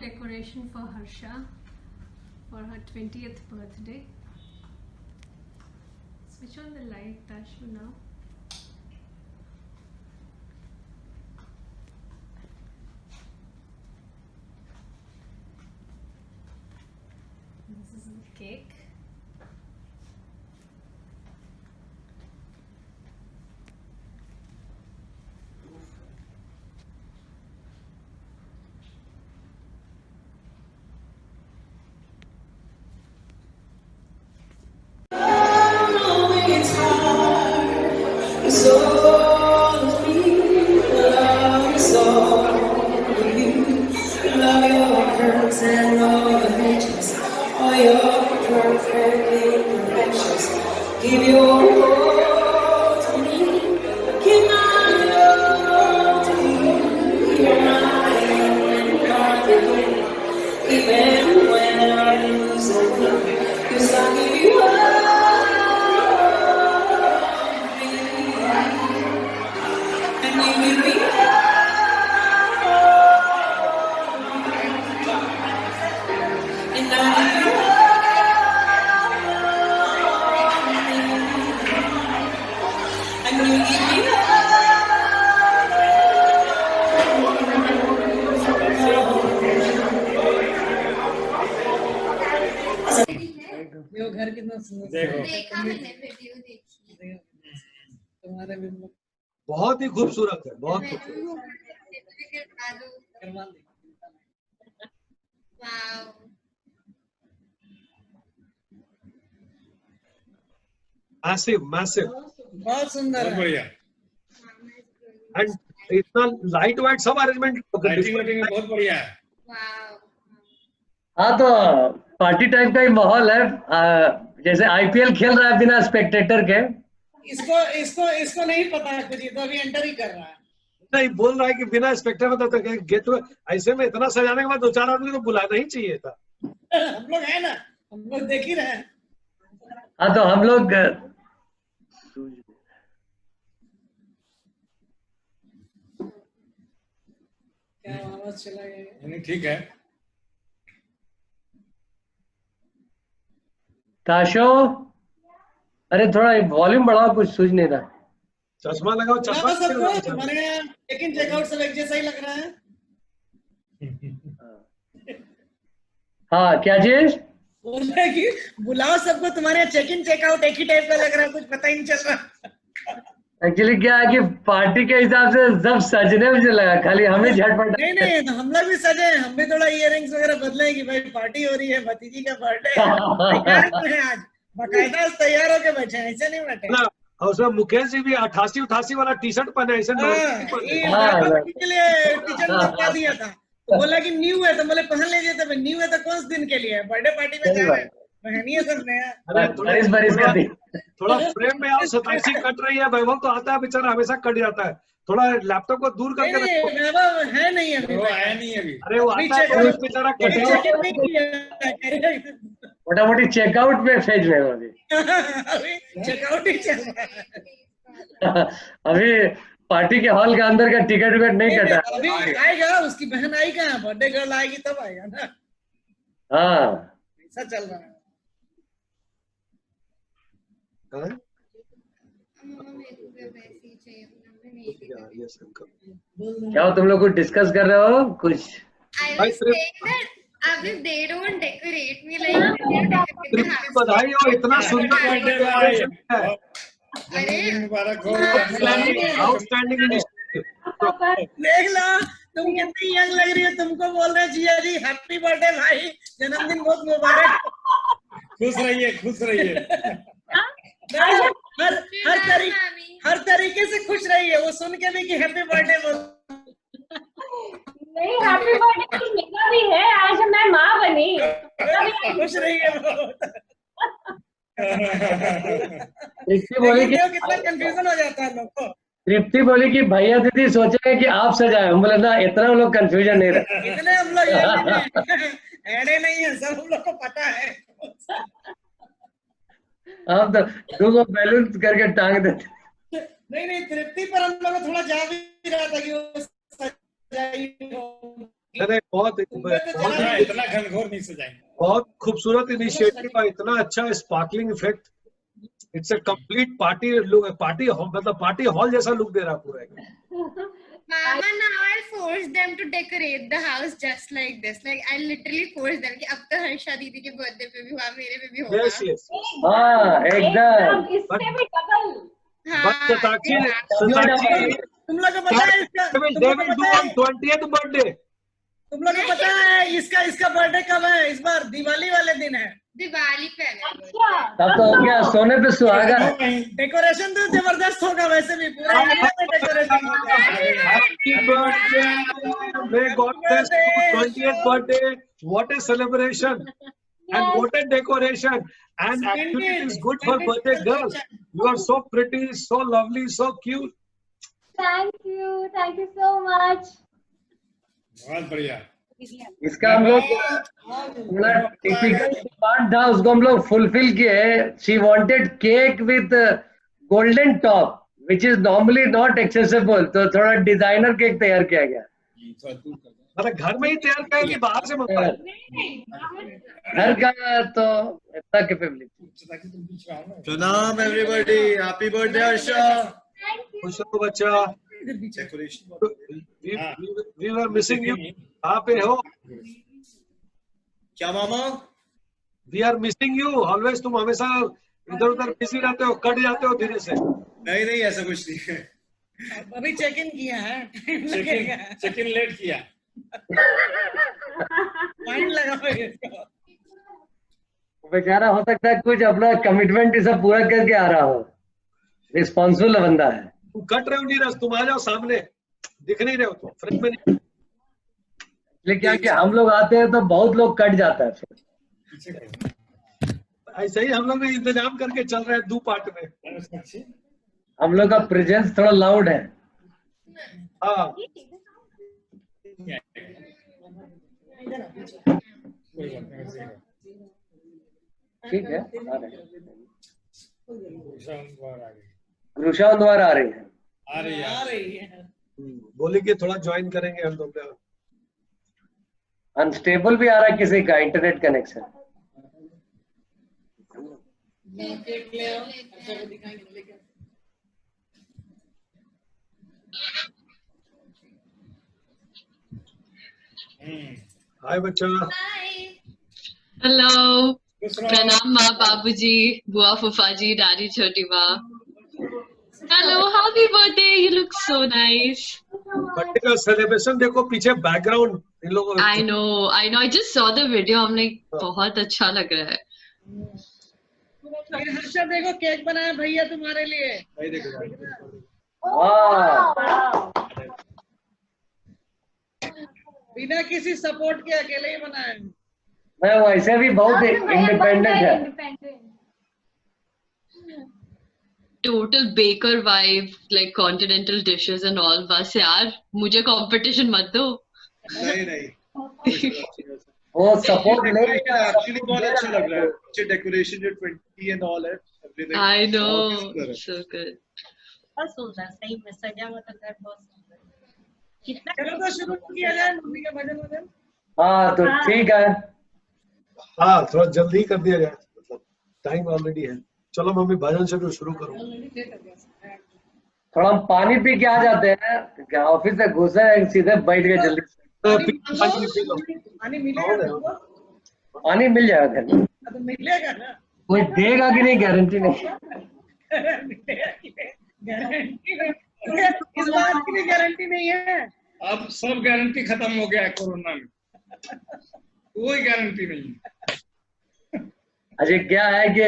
decoration for Harsha for her 20th birthday. Switch on the light, Tashu, now. This is the cake. And all the riches, all your perfect imperfections. Give your all to me, give my love to you. You're my and perfect, even when I lose a thing, 'cause I give you all of me, and you give me वो घर कितना सुंदर देखा मैंने video देखी। तुम्हारे भी बहुत ही खूबसूरत है, बहुत खूबसूरत। मैसिव मैसिव, बहुत सुंदर है, बढ़िया। एंड इतना लाइट वाइट सब अरेंजमेंट बहुत बढ़िया है। हाँ तो पार्टी टाइप का ही माहौल है, जैसे आईपीएल खेल रहा है बिना स्पेक्टेटर के। इसको इसको इसको नहीं पता है कुछ, ये तो अभी एंटर ही कर रहा है। नहीं बोल रहा है कि बिना स्पेक्टेटर तो गेट में ऐसे में इतना सजाने के बाद 2-4 आदमी तो बुलाना ही चाहिए था। हम लोग है ना, हम लोग देख ही रहे हैं। हाँ तो हम लोग क्या आवाज चला गया? नहीं ठीक है। ताशो, अरे थोड़ा वॉल्यूम बढ़ाओ, कुछ सूझ नहीं रहा। चश्मा लगाओ, चश्मा सबको तुम्हारे चेक इन चेकआउट सब एक जैसा ही लग रहा है। हाँ क्या चीज बोल रहे हैं कि बुलाओ सबको, तुम्हारे चेक इन चेकआउट एक ही टाइप का लग रहा है, कुछ पता ही नहीं चल रहा। एक्चुअली क्या है कि पार्टी के हिसाब से सब सजने मुझे लगा, खाली हमें झटपट। नहीं नहीं, तो हम लोग भी सजे हैं, हम भी थोड़ा इयररिंग्स वगैरह बदले कि भाई पार्टी हो रही है, भतीजी का बर्थडे है आज, बकायदा तैयार होके बैठे हैं, ऐसे नहीं बैठे। और उसमें मुकेश जी भी 88 वाला टी शर्ट पहने, ऐसे के लिए टी शर्ट बनवा दिया था, तो बोला कि न्यू है, तो बोले पहन लीजिए। तो न्यू है तो कौन से दिन के लिए? बर्थडे पार्टी में जा रहे हैं, पहनिए सब नया। थोड़ा फ्रेम में आओ, 87 कट रही है, वैभव तो आता है बेचारा, हमेशा कट जाता है। थोड़ा लैपटॉप को दूर करके रखो। वैभव है नहीं अभी, वो है नहीं अभी। अरे वो आता है तो बेचारा कट मोटा मोटी चेकआउट में फेज में अभी चेकआउट ही चल रहा है। अभी पार्टी के हॉल के अंदर का टिकट विकट नहीं कटा। अभी आएगा, उसकी बहन आई कहाँ, बर्थडे गर्ल आएगी तब आएगा ना। हाँ ऐसा चल रहा है। क्या तुम लोग कुछ डिस्कस कर रहे हो कुछ? They don't decorate me like बधाई हो, इतना सुंदर बर्थडे भाई, अरे मुबारक हो। आउटस्टैंडिंग। देख लो तुम कितनी यंग लग रही हो, तुमको बोल रहे जिया जी हैप्पी बर्थडे भाई, जन्मदिन बहुत मुबारक। खुश रहिए, खुश रहिए। हर तरीके से खुश रहिए, वो सुन के भी कि हैप्पी बर्थडे बोल। नहीं, हैप्पी बर्थडे तो मेरा भी है, आज मैं माँ बनी। खुश रहिए। तृप्ति बोली कि कितना कंफ्यूजन हो जाता है लोग को। तृप्ति बोली कि भैया दीदी सोचेंगे कि आप सजाए, हम बोले ना इतना हम लोग कंफ्यूजन नहीं रहे। इतने हम लोग ऐडे नहीं है, सब हम लोग को पता है। हम तो दो बैलून करके टांग देते। नहीं नहीं, तृप्ति पर हम लोग थोड़ा जा भी रहा था कि वो सजाई हो, अरे बहुत हाँ, इतना घनघोर नहीं सजाएंगे। बहुत खूबसूरत इनिशिएटिव है, इतना अच्छा sparkling effect. It's a complete party look, party मतलब पार्टी हॉल जैसा लुक दे रहा पूरा एकदम। Mama, now I'll force them to decorate the house just like this. Like I'll literally force them कि अब तो हर्षा दीदी के बर्थडे पे भी हुआ, मेरे पे भी होगा। Yes yes. हाँ एकदम। इससे भी डबल। बट सोनाक्षी तुम लोग को पता है इसका, तुम लोग को पता है 20th बर्थडे, तुम लोग को पता है इसका बर्थडे कब है? इस बार दिवाली वाले दिन है। दिवाली पे है। अच्छा। तब तो हो गया, सोने पे सुहागा। डेकोरेशन तो जबरदस्त होगा, वैसे भी पूरा इंडिया में डेकोरेशन होगा। Happy birthday, may God bless you, 20th birthday, what A celebration and what a decoration, and actually it is good for birthday girl. You are so pretty, so lovely, so cute. Thank you so much. बहुत बढ़िया। इसका हम लोग typical demand था, उसको हम लोग fulfil किए। She wanted cake with golden top which is normally not accessible, तो थोड़ा डिजाइनर केक तैयार किया गया। थोड़ा दूर कर दो। मतलब घर में ही तैयार किया कि बाहर से मंगवाया? घर का तो इतना कैपेबिलिटी। ताकि तुम पीछे आओ ना। प्रणाम एवरीबॉडी, हैप्पी बर्थडे हर्षा। खुश रहो बच्चा। We were missing you. कहाँ पे हो? क्या मामा? We are missing you. Always तुम हमेशा इधर उधर बिजी रहते हो, कट जाते हो धीरे से। नहीं ऐसा कुछ नहीं है। अभी चेक इन किया है, चेक इन लेट किया। माइंड लगा इसका। बेचारा हो सकता है कुछ अपना कमिटमेंट सब पूरा करके आ रहा हो, रिस्पॉन्सिबल बंदा है। तुम कट रहे हो नीरज, तुम आ जाओ सामने, दिख नहीं रहे हो तुम फ्रेम में नहीं। लेकिन क्या कि हम लोग आते हैं तो बहुत लोग कट जाता है फिर। ऐसे ही हम लोग भी इंतजाम करके चल रहे हैं 2 पार्ट में। हम लोग का प्रेजेंस थोड़ा लाउड है। हाँ ठीक है, आ रहे हैं। रुषा द्वारा आ रही है। आ रही है। बोले कि थोड़ा ज्वाइन करेंगे हम लोग। अनस्टेबल भी आ रहा है किसी का इंटरनेट कनेक्शन। हाय बच्चा। हेलो, प्रणाम माँ बाबूजी, बुआ फूफा जी, दादी छोटी माँ। Hello, happy birthday, you look so nice. Birthday का सेलिब्रेशन देखो, पीछे बैकग्राउंड इन लोगों। I know, I just saw the video, हमने बहुत अच्छा लग रहा है। हर्षा देखो, केक बनाया भैया तुम्हारे लिए। भाई देखो, बिना किसी सपोर्ट के अकेले ही बनाए। मैं वैसे भी बहुत इंडिपेंडेंट है। Total baker vibe, like continental dishes and all. बस यार, मुझे कंपटीशन मत दो। नहीं वो सपोर्ट ले। एक्चुअली बहुत अच्छा लग रहा है, अच्छे डेकोरेशन जो 20 एंड ऑल है, everything. I know, so good. बहुत सुंदर, सही में सजा हुआ तो घर बहुत सुंदर। कितना चलो तो शुरू किया जाए मम्मी का भजन वजन। हाँ तो ठीक है। हाँ थोड़ा जल्दी कर दिया जाए, मतलब टाइम ऑलरेडी है। चलो मम्मी भजन से तो शुरू करो। थोड़ा हम पानी पी के आ जाते हैं, क्या ऑफिस से घुसे सीधे बैठ गए जल्दी। पानी मिलेगा? पानी मिल जाएगा घर में। तो मिलेगा ना? कोई देगा कि नहीं गारंटी नहीं। गारंटी इस बात की भी गारंटी नहीं है। अब सब गारंटी खत्म हो गया है कोरोना में, कोई गारंटी नहीं है। अजय क्या है कि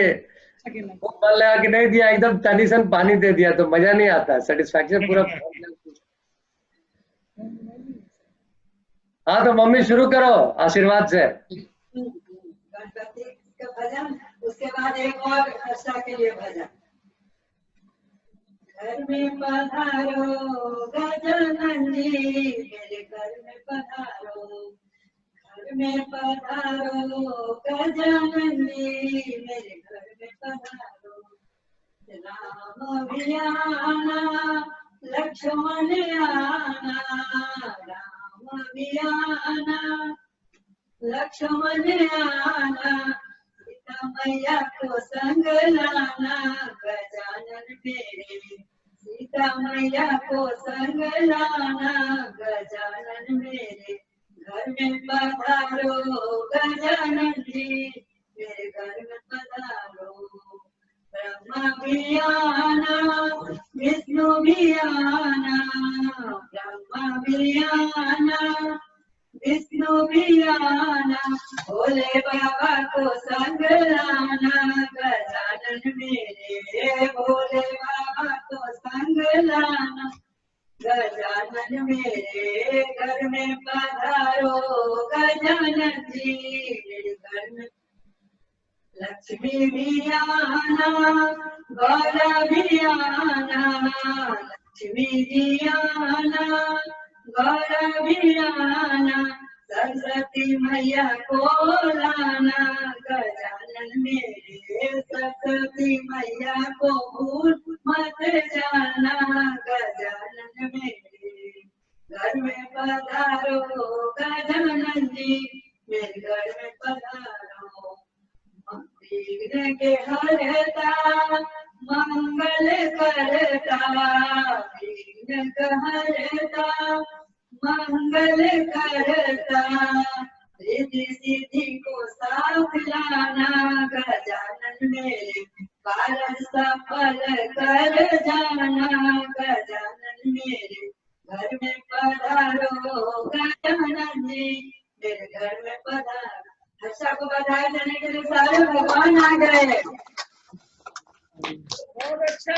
वो मन लगा कि नहीं दिया, एकदम टेंशन पानी दे दिया तो मजा नहीं आता, सेटिस्फैक्शन पूरा। हाँ तो मम्मी शुरू करो आशीर्वाद से। गणपति का भजन, उसके बाद एक और हर्षा के लिए भजन। घर में पधारो गजानन जी, मेरे घर में पधारो। घर में पधारो गजानन जी, मेरे घर में पधारो। राम भी आना, लक्ष्मण आना, राम भी आना, लक्ष्मण आना, सीता मैया को संग लाना, गजानन मेरे सीता मैया को संग लाना, गजानन मेरे घर में पधारो, गजानन जी मेरे घर में पधारो। ब्रह्मा भी आना, विष्णु भी आना, ब्रह्मा भी आना, विष्णु भी आना, भोले बाबा को संग लाना, गजानन मेरे भोले बाबा को संग लाना, गजानन मेरे घर में पधारो, गजानन जी मेरे घर में। लक्ष्मी भी आना, गौरा भी आना, लक्ष्मी जी आना, गौरा भी आना, सरस्वती मैया को लाना, गजानन मेरे सरस्वती मैया को भूल मत जाना, गजानन मेरे घर में पधारो, गजानन जी मेरे घर में पधारो। विघ्न के हरता मंगल करता, विघ्न के हरता मंगल करता, रिद्धि सिद्धि को साथ लाना, गजानन मेरे कार्य सफल कर जाना, गजानन मेरे घर में पधारो, गजानन जी मेरे घर में पधारो। हर्षा को बधाई देने के लिए सारे भगवान आ गए। बहुत अच्छा,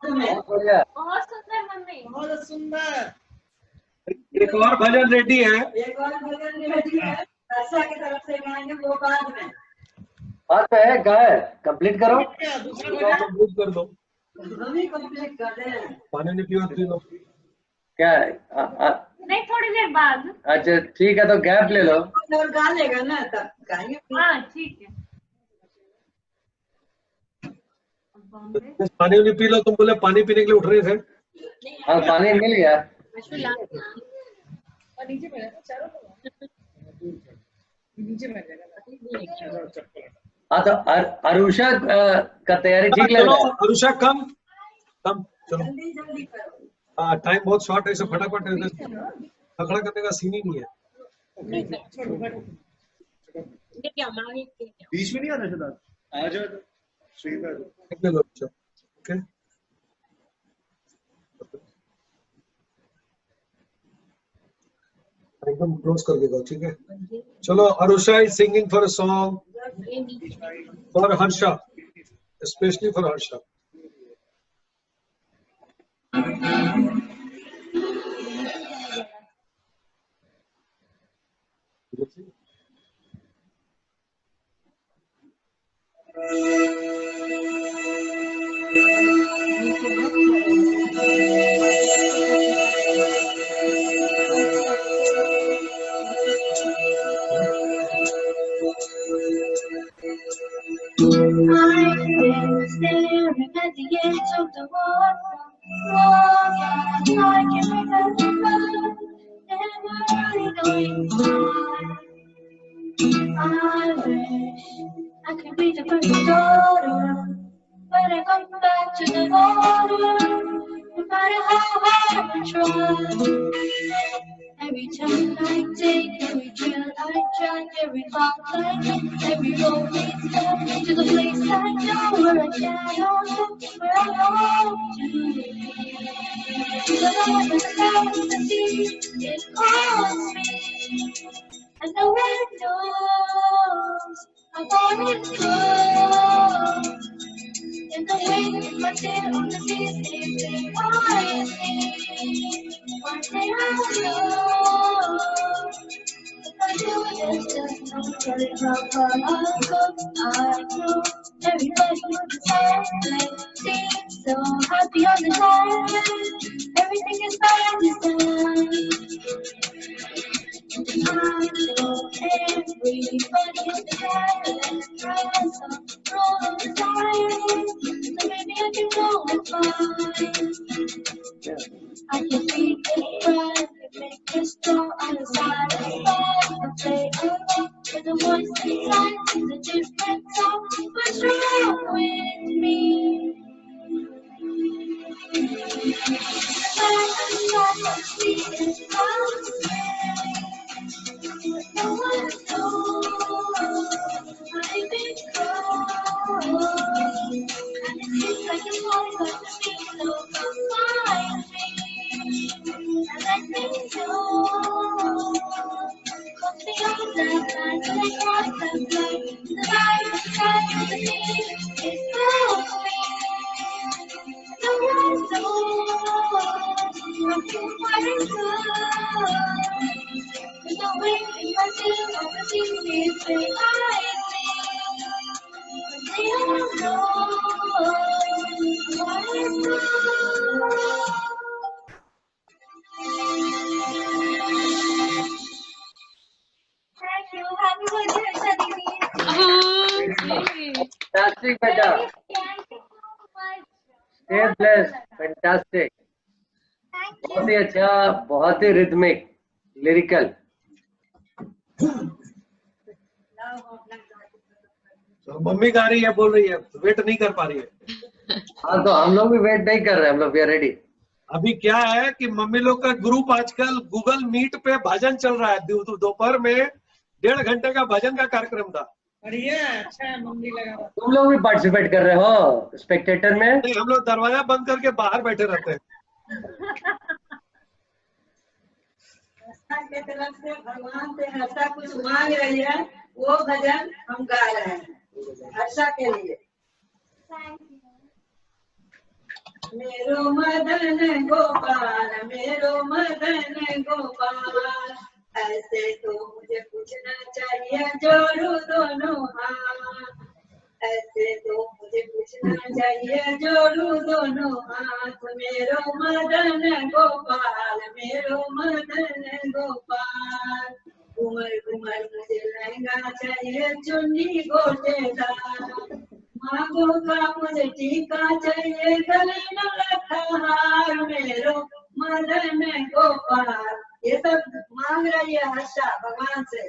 बहुत बढ़िया, बहुत सुंदर मम्मी, बहुत सुंदर। एक और भजन रेडी है, एक और भजन रेडी है, हर्षा की तरफ से गाएंगे, वो बाद में। बात है गाय कंप्लीट करो, दूसरा कंप्लीट कर दो। हम ही कंप्लीट कर दें। पानी नहीं पियो पी लो। क्या है? नहीं थोड़ी देर बाद। अच्छा ठीक है, तो गैप ले लो। और गा लेगा ना तब गाएंगे। हाँ ठीक है। पानी नहीं पी लो, तुम बोले पानी पीने के लिए उठ रहे थे। हाँ पानी मिल गया। नीचे में चारों नीचे में हाँ तो अरुषा का तैयारी ठीक लग रहा है। अरुषा कम चलो। जल्दी जल्दी करो। हाँ टाइम बहुत शॉर्ट है, फटाफट खड़ा करने का सीन ही नहीं है। बीच में नहीं आना चाहता, आ जाओ श्रीधर। ओके एकदम क्लोज करके गाओ, ठीक है। चलो, Arusha is singing for a song for Harsha, specially for Harsha. I've been staring at the edge of the water, walking like a river, never really going far. I wish I could be the perfect daughter, but I come back to the water, no matter how hard I try. Every turn I take, every trail I track, every thought I think, every road leads back to the place I know, where I cannot look, where I long to be. But I understand the sea, it calls me, and the wind knows I'm going to go. In the wind, my tail on the sea, sleeping quietly. One day I'll know. If I do this, just don't tell it how far I'll go. I know everybody on the side seems so happy all the time. Everything is by design. I know everybody in the island tries to roll on the tide, so maybe I can go and find. I can be the pride, make me strong, I Fantastic, beta. Stay blessed. Fantastic. बहुत ही अच्छा, बहुत ही rhythmic, lyrical. तो mummy गा रही है, बोल रही है, वेट नहीं कर पा रही है. हाँ, तो हम लोग भी वेट नहीं कर रहे, हम लोग भी रेडी. अभी क्या है कि मम्मी लोग का ग्रुप आजकल गूगल मीट पे भजन चल रहा है. दोपहर में 1.5 घंटे का भजन का कार्यक्रम था. बढ़िया, अच्छा है, मम्मी लगा. तुम लोग भी पार्टिसिपेट कर रहे हो स्पेक्टेटर में? नहीं, हम लोग दरवाजा बंद करके बाहर बैठे रहते हैं. के तरफ से भगवान से हर्षा कुछ मांग रही है, वो भजन हम गा रहे हैं हर्षा के लिए. मेरो मदन गोपाल, मेरो मदन गोपाल, ऐसे तो मुझे पूछना चाहिए जोड़ू दोनों हाथ. ऐसे तो मुझे पूछना चाहिए जोड़ू दोनों हाथ. मेरो मदन गोपाल, मेरो मदन गोपाल, घूमर घूमर मुझे लहंगा चाहिए चुन्नी गोटेदार. मांगो का मुझे टीका चाहिए गले में रखा हार. मेरो मदन गोपाल, ये सब मांग रही है हर्षा भगवान से.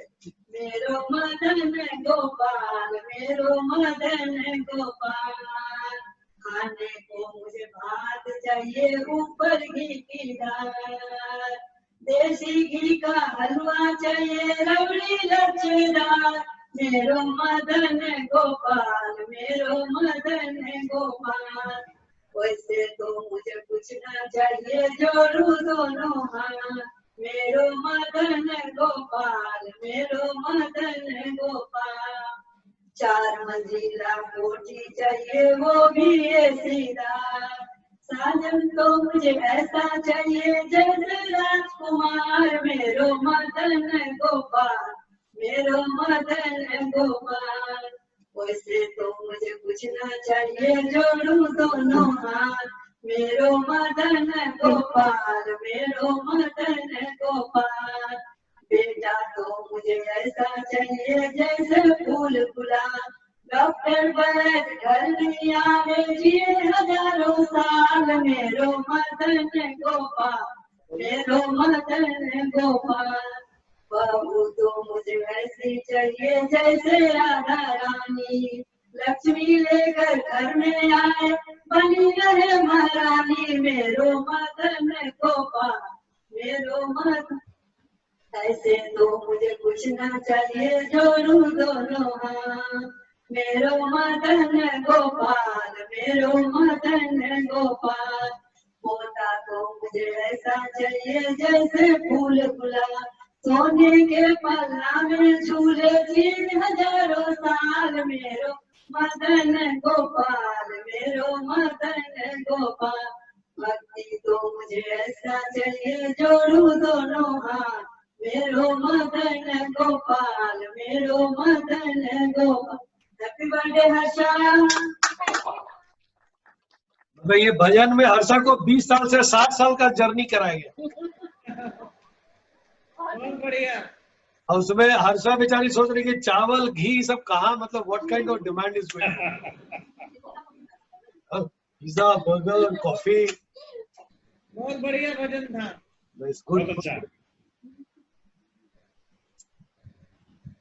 मेरो मदन गोपाल, मेरो मदन गोपाल, खाने को मुझे भात चाहिए ऊपर घी की दाल. देसी घी का हलवा चाहिए रबड़ी लच्छेदार. मेरो मदन गोपाल, मेरो मदन गोपाल, वैसे तो मुझे पूछना चाहिए जोड़ू दोनों हाथ. मेरो मदन गोपाल, मेरो मदन गोपाल, 4 मंजिला कोठी चाहिए वो भी ऐसीदार. साजन तो मुझे ऐसा चाहिए जैसे राजकुमार. मेरो मदन गोपाल, मेरो मदन गोपाल, वैसे तो मुझे पूछना चाहिए जोड़ू दोनों हाथ. मेरो मदन गोपाल, मेरो मदन गोपाल, बेटा तो मुझे ऐसा चाहिए जैसे फूल गुलाब. डॉक्टर वैद्य घर नहीं आवे जिए हजारों साल. मेरो मदन गोपाल, मेरो मदन गोपाल, बहू तो मुझे ऐसी चाहिए जैसे राधा रानी. लक्ष्मी लेकर घर में आए बनी रहे महारानी. मेरो मदन गोपाल, मेरो मदन, ऐसे तो मुझे पूछना चाहिए जोड़ू दोनों हाथ. मेरो मदन गोपाल, मेरो मदन गोपाल, पोता तो मुझे ऐसा चाहिए जैसे फूल गुलाब. सोने के पल्ला में झूले 3 हजारों साल. मेरो मदन गोपाल, मेरो मदन गोपाल, भक्ति तो मुझे ऐसा चाहिए जोड़ू दोनों हाथ. मेरो मदन गोपाल, मेरो मदन गोपाल. Happy birthday Harsha. तो ये भजन में हर्षा को 20 साल से 60 साल का जर्नी कराएंगे. बहुत बढ़िया. और उसमें हर्षा बेचारी सोच रही कि चावल घी सब कहाँ, मतलब what kind of demand is pizza burger coffee. बहुत बढ़िया भजन था. बहुत अच्छा.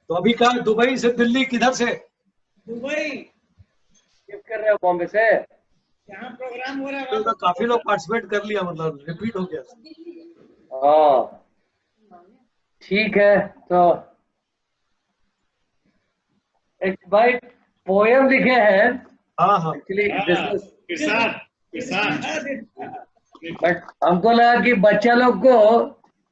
तो अभी कहा दुबई से दिल्ली, किधर से? दुबई. किस कर रहे हो? बॉम्बे से. यहाँ प्रोग्राम हो रहा है. तो काफी लोग पार्टिसिपेट कर लिया, मतलब रिपीट हो गया. हाँ, ठीक है. तो एक भाई पोयम लिखे हैं. हाँ हाँ. एक्चुअली किसान. बट हमको लगा कि बच्चा लोग को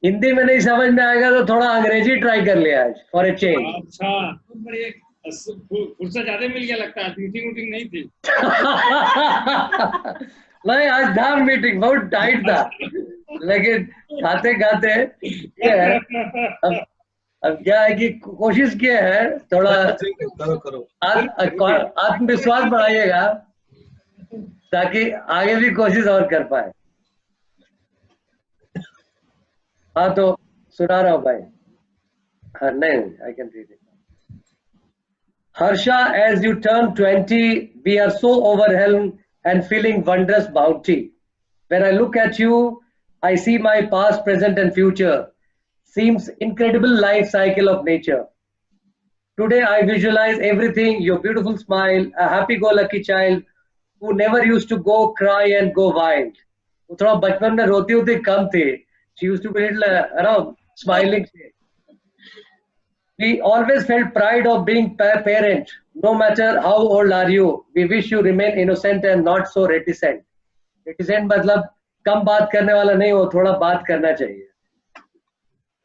हिंदी में नहीं समझ में आएगा तो थोड़ा अंग्रेजी ट्राई कर लिया आज फॉर ए चेंज. अच्छा, बड़ी फुर्सत ज्यादा मिल गया लगता है, मीटिंग वूटिंग नहीं थी. नहीं, आज था मीटिंग, बहुत टाइट था, लेकिन खाते खाते ये है. अब क्या है कि कोशिश किए हैं थोड़ा करो. आत्मविश्वास बढ़ाइएगा ताकि आगे भी कोशिश और कर पाए. हाँ तो सुना रहा हूँ भाई. हाँ नहीं, I can read it. Harsha, as you turn 20, we are so overwhelmed and feeling wondrous bounty. When I look at you, I see my past, present, and future. Seems incredible life cycle of nature. Today, I visualize everything, your beautiful smile, a happy-go-lucky child who never used to go cry and go wild. वो थोड़ा बचपन में रोती होती कम थी. She used to be little, smiling. We always felt pride of being parent. No matter how old are you, we wish you remain innocent and not so reticent. Reticent मतलब कम बात करने वाला नहीं हो, थोड़ा बात करना चाहिए.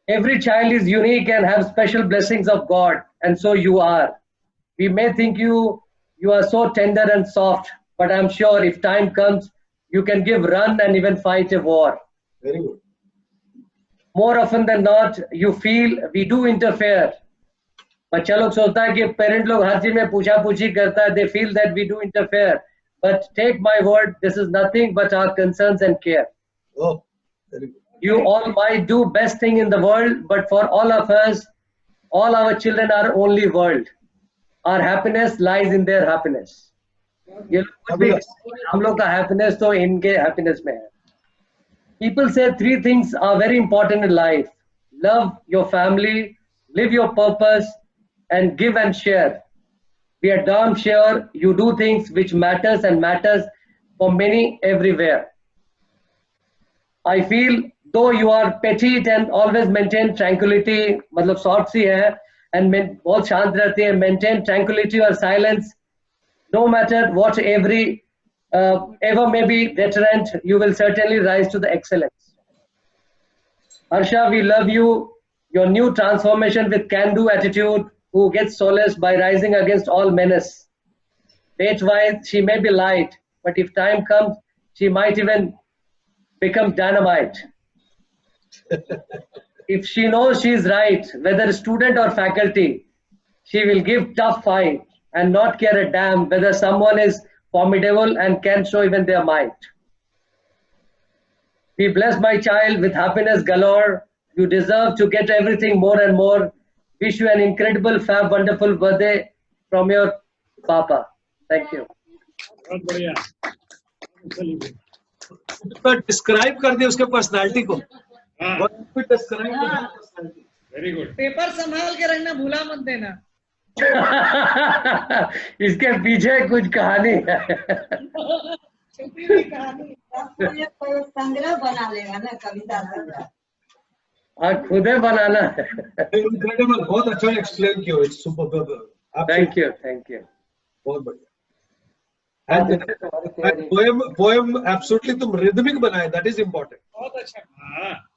Every child is unique and have special blessings of God, and so you are. We may think you are so tender and soft, but I'm sure if time comes, you can give run and even fight a war. Very good. More often than not, you feel we do interfere. बच्चा लोग सोचता है कि parent लोग हर चीज में पूछा पूछी करता है. They feel that we do interfere, but take my word, this is nothing but our concerns and care. Oh, very good. You all might do best thing in the world, but for all of us, all our children are only world. Our happiness lies in their happiness. ये लोग कुछ भी, हम लोग का happiness तो इनके happiness में है. People say 3 things are very important in life: love your family, live your purpose, and give and share. We are damn sure you do things which matters and matters for many everywhere. I feel though you are petite and always maintain tranquility, मतलब soft सी है and बहुत शांत रहती है, maintain tranquility or silence, no matter what ever may be deterrent, you will certainly rise to the excellence. Harsha, we love you. Your new transformation with can-do attitude, who gets solace by rising against all menace. Weight-wise, she may be light, but if time comes, she might even become dynamite. If she knows she is right, whether student or faculty, she will give tough fight and not care a damn whether someone is formidable and can show even their might. We bless my child with happiness galore. You deserve to get everything more and more. Wish you an incredible, fab, wonderful birthday from your Papa. Thank you. बहुत बढ़िया. Describe कर दिया उसके personality को. Describe personality. Very good. Paper संभाल के रखना, भूला मत देना. इसके पीछे कुछ कहानी है. छुपी हुई कहानी. संग्रह बना लेगा ना कविता संग्रह. हाँ, खुद ही बनाना है. इनक्रेडिबल, बहुत अच्छा एक्सप्लेन किया. It's super. Thank you, thank you. बहुत बढ़िया. And poem absolutely तुम rhythmic बनाए. That is important. बहुत अच्छा.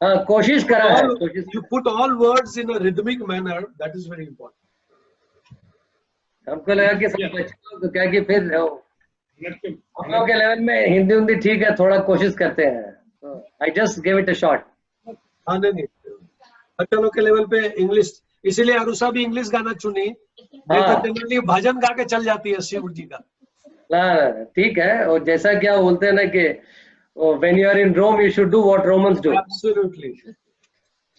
हाँ, कोशिश करा है. You put all words in a rhythmic manner. That is very important. हमको लगा कि सब बच्चे लोग क्या कि फिर हम लोग के लेवल में हिंदी ठीक है, थोड़ा कोशिश करते हैं. I just gave it a shot. हाँ नहीं, बच्चों लोग के लेवल पे इंग्लिश, इसीलिए अरुषा भी इंग्लिश गाना चुनी. जनरली भजन गा के चल जाती है शिव जी का. ठीक है. और जैसा क्या बोलते हैं ना कि when you are in Rome you should do what Romans do. Absolutely.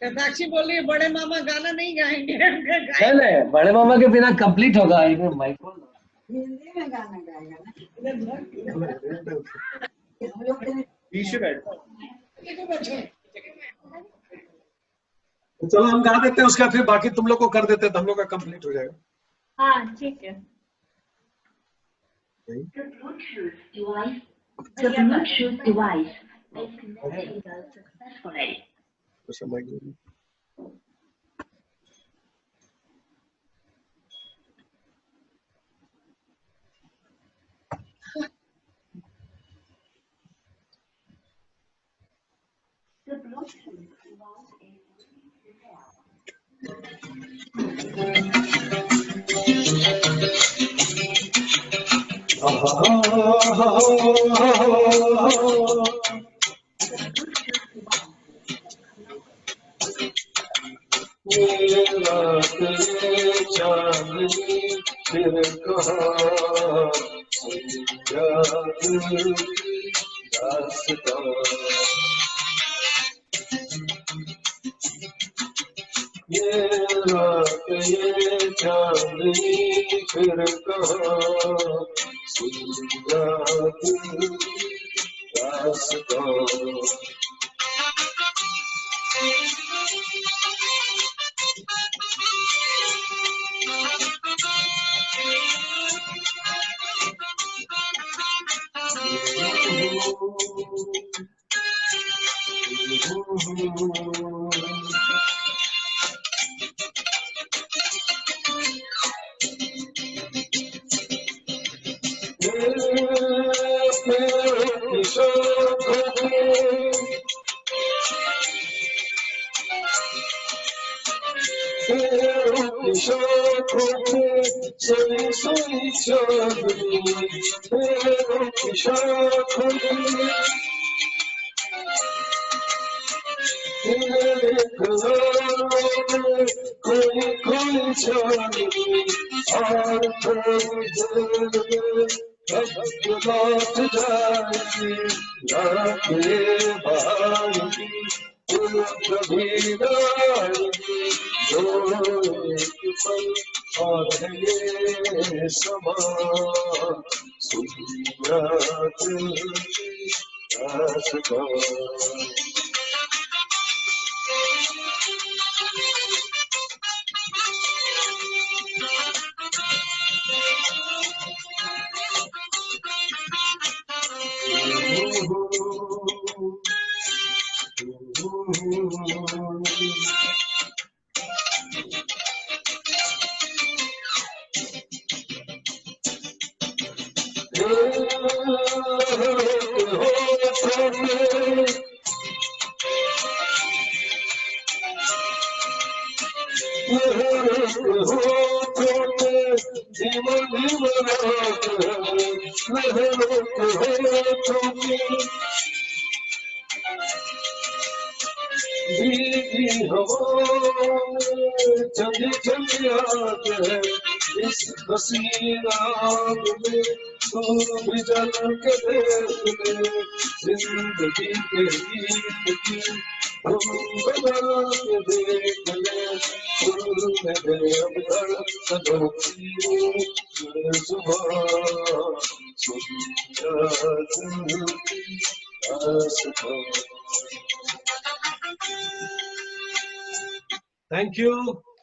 Shatakshi बोल रही है बड़े मामा गाना नहीं गाएंगे. नहीं, बड़े मामा के बिना कंप्लीट होगा. हिंदी में गाना गाएगा ना. चलो हम गा देते हैं, उसका फिर बाकी तुम लोग को कर देते हैं, तो हम लोग का कंप्लीट हो जाएगा. हाँ ठीक है. The Bluetooth device is connected successfully. The Bluetooth ये रात ये चांदनी फिर कहाँ याद की दास्तां ये रात ये चांदनी फिर कहाँ याद की दास्तां थैंक यू।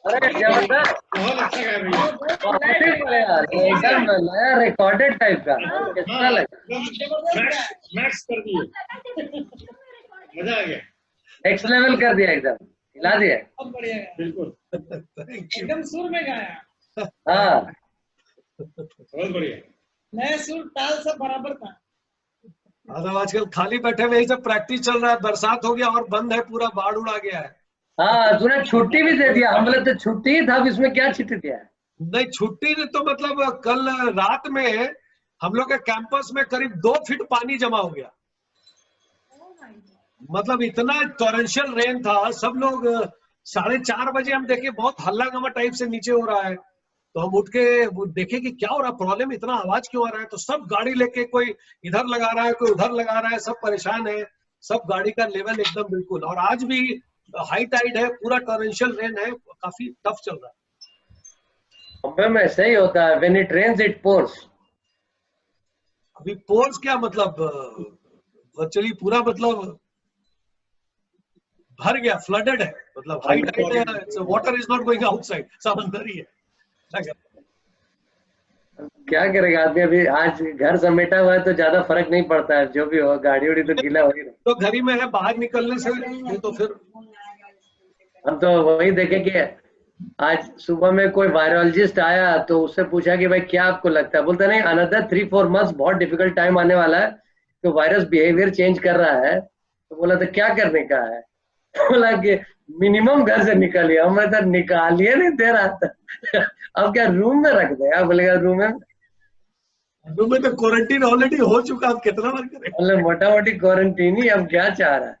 अरे जबरदस्त, बहुत अच्छा गाया भैया। एकदम नया रिकॉर्डेड टाइप का, कितना लगा? मैक्स कर दिए, मजा आ गया, नेक्स्ट लेवल कर दिया, एकदम हिला दिया। बहुत बढ़िया गाया, बिल्कुल एकदम सुर में गाया। हाँ बहुत बढ़िया। नया सुर ताल सब बराबर था। मतलब आजकल खाली बैठे हुए ही सब प्रैक्टिस चल रहा है, बरसात हो गया और बंद है, पूरा बाढ़ उड़ा गया है। हाँ, तूने छुट्टी भी दे दिया, हम बोले तो छुट्टी ही था, अब इसमें क्या छुट्टी दिया? नहीं, छुट्टी ने तो मतलब कल रात में हम लोग के कैंपस में करीब 2 फीट पानी जमा हो गया। मतलब इतना टॉरेंशियल रेन था, सब लोग 4:30 बजे हम देखे बहुत हल्ला गमा टाइप से नीचे हो रहा है, तो हम उठ के वो देखे कि क्या हो रहा, प्रॉब्लम, इतना आवाज क्यों आ रहा है। तो सब गाड़ी लेके कोई इधर लगा रहा है, कोई उधर लगा रहा है, सब परेशान है, सब गाड़ी का लेवल एकदम बिल्कुल। और आज भी हाई टाइड है, पूरा टॉरेंशियल रेन है, काफी टफ चल रहा है। बॉम्बे में सही होता है, when it rains it pours. अभी पोर्स क्या मतलब, वर्चुअली पूरा मतलब भर गया, फ्लडेड है, मतलब हाई टाइड है, water is not going outside, सब अंदर ही है। क्या करेगा आदमी, अभी आज घर समेटा हुआ है तो ज्यादा फर्क नहीं पड़ता है, जो भी हो, गाड़ी उड़ी तो गीला हो ही रहा। तो घर ही में है, बाहर निकलने से नहीं तो फिर हम तो वही देखे कि आज सुबह में कोई वायरोलॉजिस्ट आया तो उससे पूछा कि भाई क्या आपको लगता है, बोलता नहीं, अनदर 3-4 मंथ्स बहुत डिफिकल्ट टाइम आने वाला है, तो वायरस बिहेवियर चेंज कर रहा है। तो बोला तो क्या करने का है, बोला कि मिनिमम घर से निकालिए। मैं तो निकालिए नहीं दे रहा था। अब क्या रूम में रख दे? बोलेगा रूम में तो क्वारंटीन ऑलरेडी हो चुका, अब कितना बार करें? बोले मोटा मोटी क्वारंटीन ही, अब क्या चाह रहा है?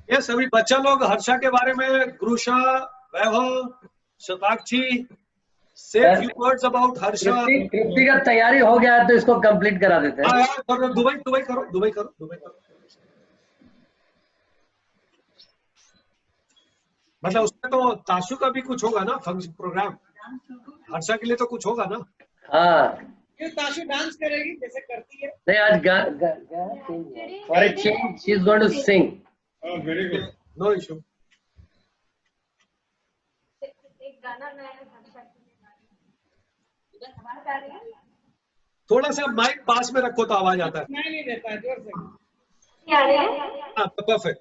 ये सभी बच्चा लोग हर्षा के बारे में, गुरुशा, वैभव, शताक्षी, से few words about हर्षा। तृप्ति का तैयारी हो गया है तो इसको कंप्लीट करा देते हैं। दुबई करो। मतलब उसमें तो ताशु का भी कुछ होगा ना फंक्शन प्रोग्राम, हर्षा के लिए तो कुछ होगा ना? हाँ, ये ताशु डांस करेगी जैसे करती है। नहीं आज for a change she is going to sing. Very good, no issue. एक गाना नया हर्षा के लिए हमारे गा रही है। थोड़ा सा माइक पास में रखो तो आवाज आता है। नहीं देता है, जोर से।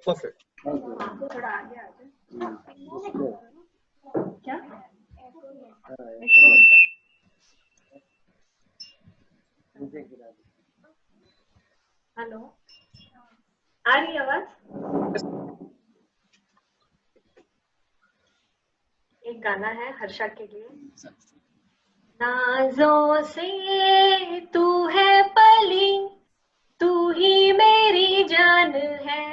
परफेक्ट। थोड़ा आगे आ जाए। क्या? हेलो, आ रही आवाज? एक गाना है हर्षा के लिए। नाज़ों से तू है पली, तू ही मेरी जान है।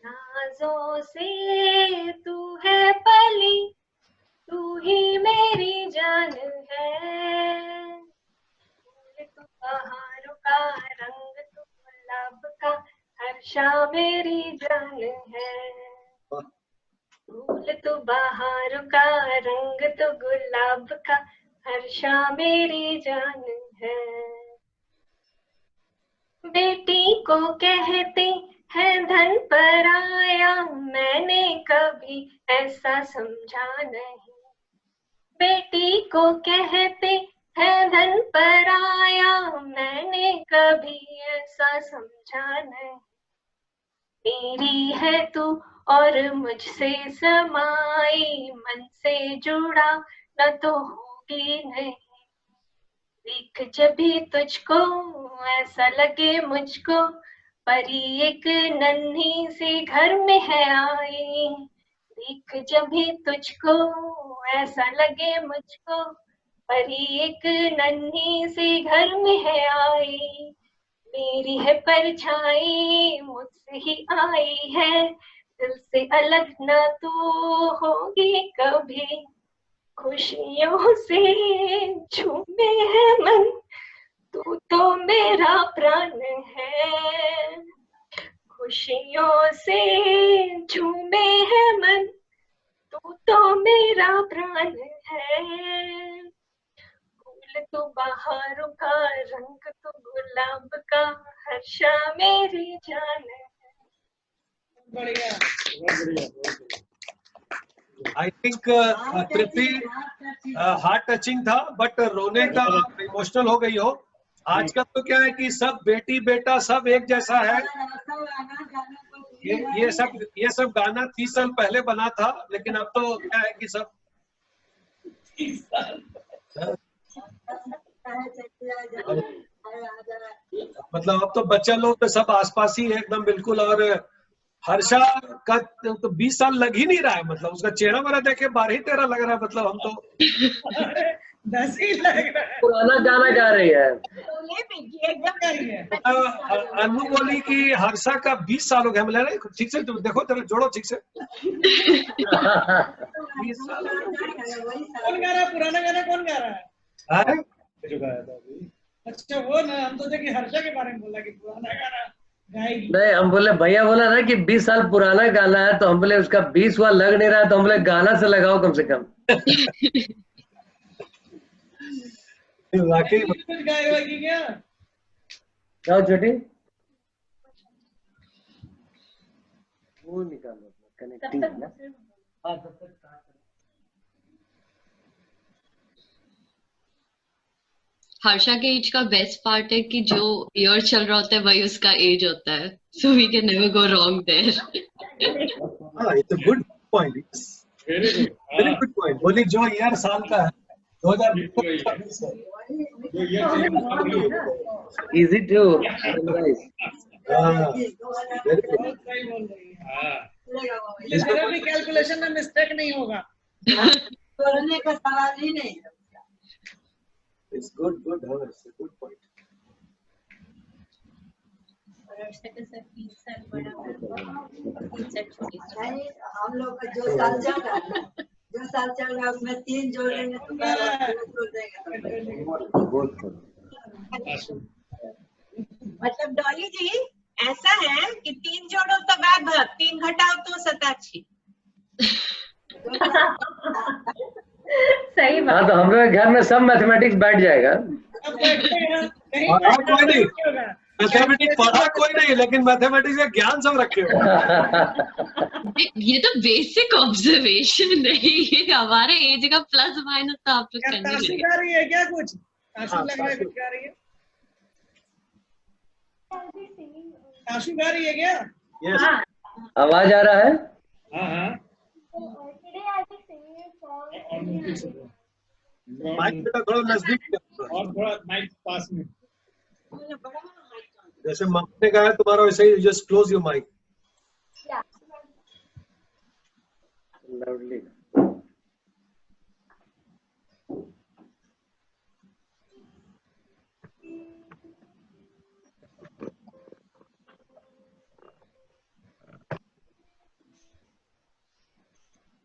नाज़ों से तू है पली, तू ही मेरी जान है। तू बहारों का रंग, तू गुलाब का, हर्षा मेरी जान है। फूल तो बहारों का रंग, तो गुलाब का, हर्षा मेरी जान है। बेटी को कहते हैं धन पराया, मैंने कभी ऐसा समझा नहीं। बेटी को कहते हैं धन पराया, मैंने कभी ऐसा समझा नहीं। मेरी है तू और मुझसे समाई, मन से जुड़ा न तो होगी नहीं। देख जब भी तुझको ऐसा लगे मुझको, परी एक नन्ही सी घर में है आई। देख जब भी तुझको ऐसा लगे मुझको, परी एक नन्ही सी घर में है आई। मेरी है परछाई, मुझसे ही आई है, दिल से अलग ना तू होगी कभी। खुशियों से झूमे है मन, तू तो मेरा प्राण है। खुशियों से झूमे है मन, तू तो मेरा प्राण है। फूल तो बहारों का रंग, तो गुलाब का, हर्षा मेरी जान है। I think Tripti heart touching था, बट रोने का इमोशनल हो गई हो। आजकल तो क्या है कि सब बेटी बेटा सब एक जैसा है। ये सब गाना 30 साल पहले बना था, लेकिन अब तो क्या है कि सब मतलब अब तो बच्चा लोग तो सब आसपास ही है एकदम बिल्कुल। और हर्षा का तो 20 साल लग ही नहीं रहा है, मतलब उसका चेहरा मेरा देखे 12-13 लग रहा है। मतलब हम तो 10 ही लग रहा है। पुराना गाना गा रही है। अनु बोली कि हर्षा का 20 साल हो गया। मतलब ठीक से देखो, जरा जोड़ो ठीक से। 20 साल कौन गा रहा है? पुराना गाना कौन गा रहा है? जो गाया था अभी। अच्छा वो ना, हम तो देखिए हर्षा के बारे में बोला कि पुराना गाना गाएगी। नहीं, हम बोले भैया बोला ना कि 20 साल पुराना गाना है, तो हम बोले उसका 20वां लग नहीं रहा है, तो हम बोले गाना से लगाओ कम से कम। वाकई कुछ गाएगा कि क्या? क्या छोटी वो निकालो कनेक्टिंग ना। हाँ, तब तक हर्षा के एज का बेस्ट पार्ट है कि जो ईयर चल रहा होता है वही उसका एज होता है, so we can never go wrong there. It's a good point, very good point. बोली जो ईयर साल का है 2020 easy to memorize. Very good. बहुत सही बोल रही है। हाँ ये मेरा भी कैलकुलेशन में मिस्टेक नहीं होगा। तोड़ने का सवाल ही नहीं है। It's good. It's a good point. और हर्षा के साथ 3 साल बड़ा है, 3 साल छोटी सी। नहीं, हम लोग का जो साल चल रहा है ना, जो साल चल रहा है उसमें 3 जोड़ेंगे तो क्या जोड़ देंगे। मतलब डॉली जी ऐसा है कि 3 जोड़ो तो गायब, 3 घटाओ तो 87। सही हाँ बात। तो हम लोग के घर में सब मैथमेटिक्स बैठ जाएगा। कोई नहीं, मैथमेटिक्स पढ़ा कोई नहीं, लेकिन मैथमेटिक्स का ज्ञान सब रखे हो। ये तो बेसिक ऑब्जर्वेशन है, ये हमारे एज का प्लस माइनस तो आप लोग करने ताशु लगे। गा रही है क्या कुछ? ताशु लग रहा है कुछ गा रही है। ताशु गा रही है क्या? Yes. आवाज आ रहा है? हाँ हाँ माइक बेटा थोड़ा नजदीक और थोड़ा माइक पास में। जैसे मम्मी ने कहा है तुम्हारा वैसे ही just close your mic. Lovely.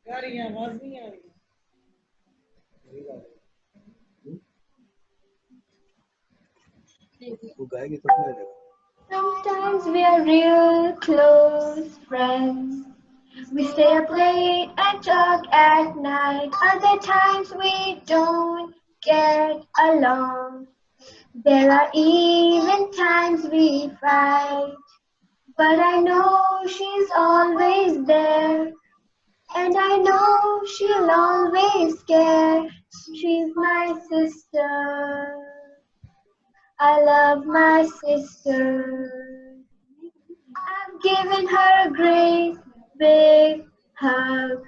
गा रही है, आवाज नहीं आ रही। वो गाएगी तो नहीं देगा। Sometimes we are real close friends. We stay up late and talk at night. Other times we don't get along. There are even times we fight. But I know she's always there. And I know she'll always care. She's my sister. I love my sister. I've given her a great big hug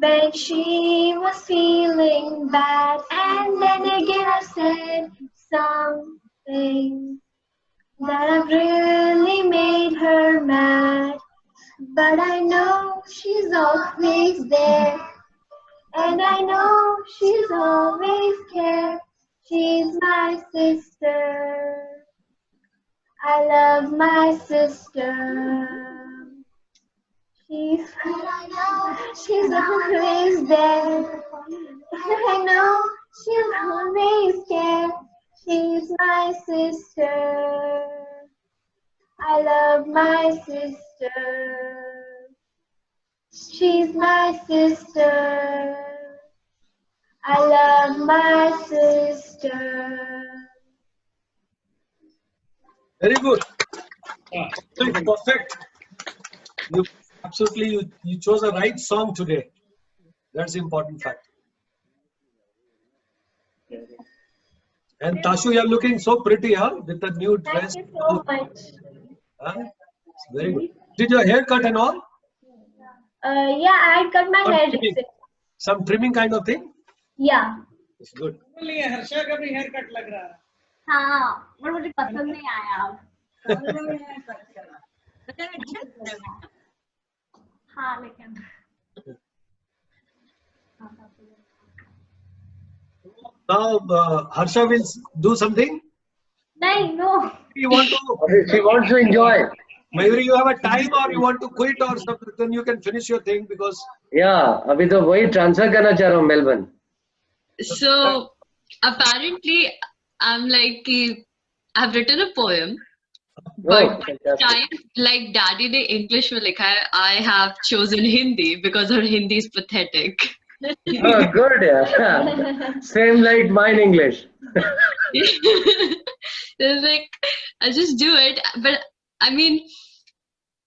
when she was feeling bad, and then again I said something that have really made her mad. But I know she's always there, and I know she's always care. She's my sister. I love my sister. She's always there. I know she'll always care. She's my sister. I love my sister. She's my sister. I love my sister. Very good. Perfect. You absolutely you chose a right song today. That's the important fact. And Tashu, you're looking so pretty, huh? With the new dress. Thank you so much. Huh? Very good. Did your hair cut and all? Yeah, I cut my hair recently. Some trimming kind of thing? Yeah. It's good. बोलिए, हर्षा का भी hair cut लग रहा है। हाँ, और मुझे पसंद नहीं आया अब। हाँ, लेकिन Now, Harsha will do something. नहीं, no. You want to? She wants to enjoy. Maybe you have a time or you want to quit or something, then you can finish your thing because. Yeah, अभी तो वही transfer करना चाह रहा हूँ Melbourne. So apparently I'm like I've written a poem, but time like Daddy ने English में लिखा है. I have chosen Hindi because her Hindi is pathetic. Oh, good, yeah. Same like mine English. It's like I just do it, but I mean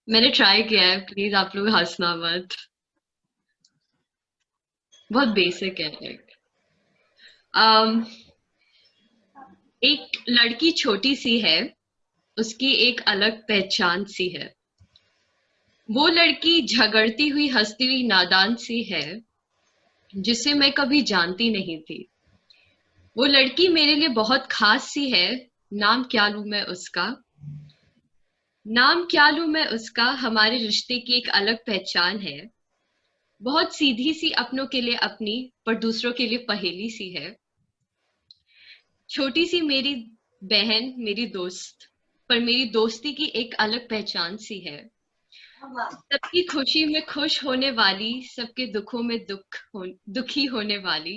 मैंने try किया है. Please आप लोग हंसना मत. बहुत बेसिक है. like एक लड़की छोटी सी है, उसकी एक अलग पहचान सी है. वो लड़की झगड़ती हुई हंसती हुई नादान सी है, जिसे मैं कभी जानती नहीं थी. वो लड़की मेरे लिए बहुत खास सी है, नाम क्या लूं मैं उसका. नाम क्या लूं मैं उसका, हमारे रिश्ते की एक अलग पहचान है। बहुत सीधी सी अपनों के लिए अपनी, पर दूसरों के लिए पहेली सी है। छोटी सी मेरी बहन, मेरी दोस्त, पर मेरी दोस्ती की एक अलग पहचान सी है। सबकी खुशी में खुश होने वाली, सबके दुखों में दुखी होने वाली,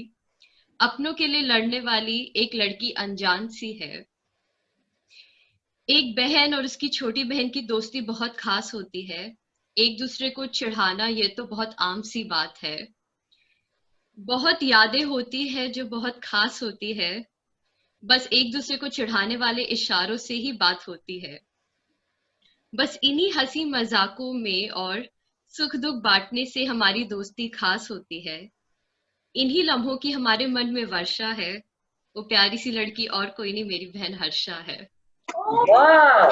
अपनों के लिए लड़ने वाली एक लड़की अनजान सी है। एक बहन और उसकी छोटी बहन की दोस्ती बहुत खास होती है। एक दूसरे को चिढ़ाना ये तो बहुत आम सी बात है। बहुत यादें होती है जो बहुत खास होती है। बस एक दूसरे को चिढ़ाने वाले इशारों से ही बात होती है। बस इन्हीं हंसी मजाकों में और सुख दुख बांटने से हमारी दोस्ती खास होती है। इन्हीं लम्हों की हमारे मन में वर्षा है। वो प्यारी सी लड़की और कोई नहीं, मेरी बहन हर्षा है। Wow,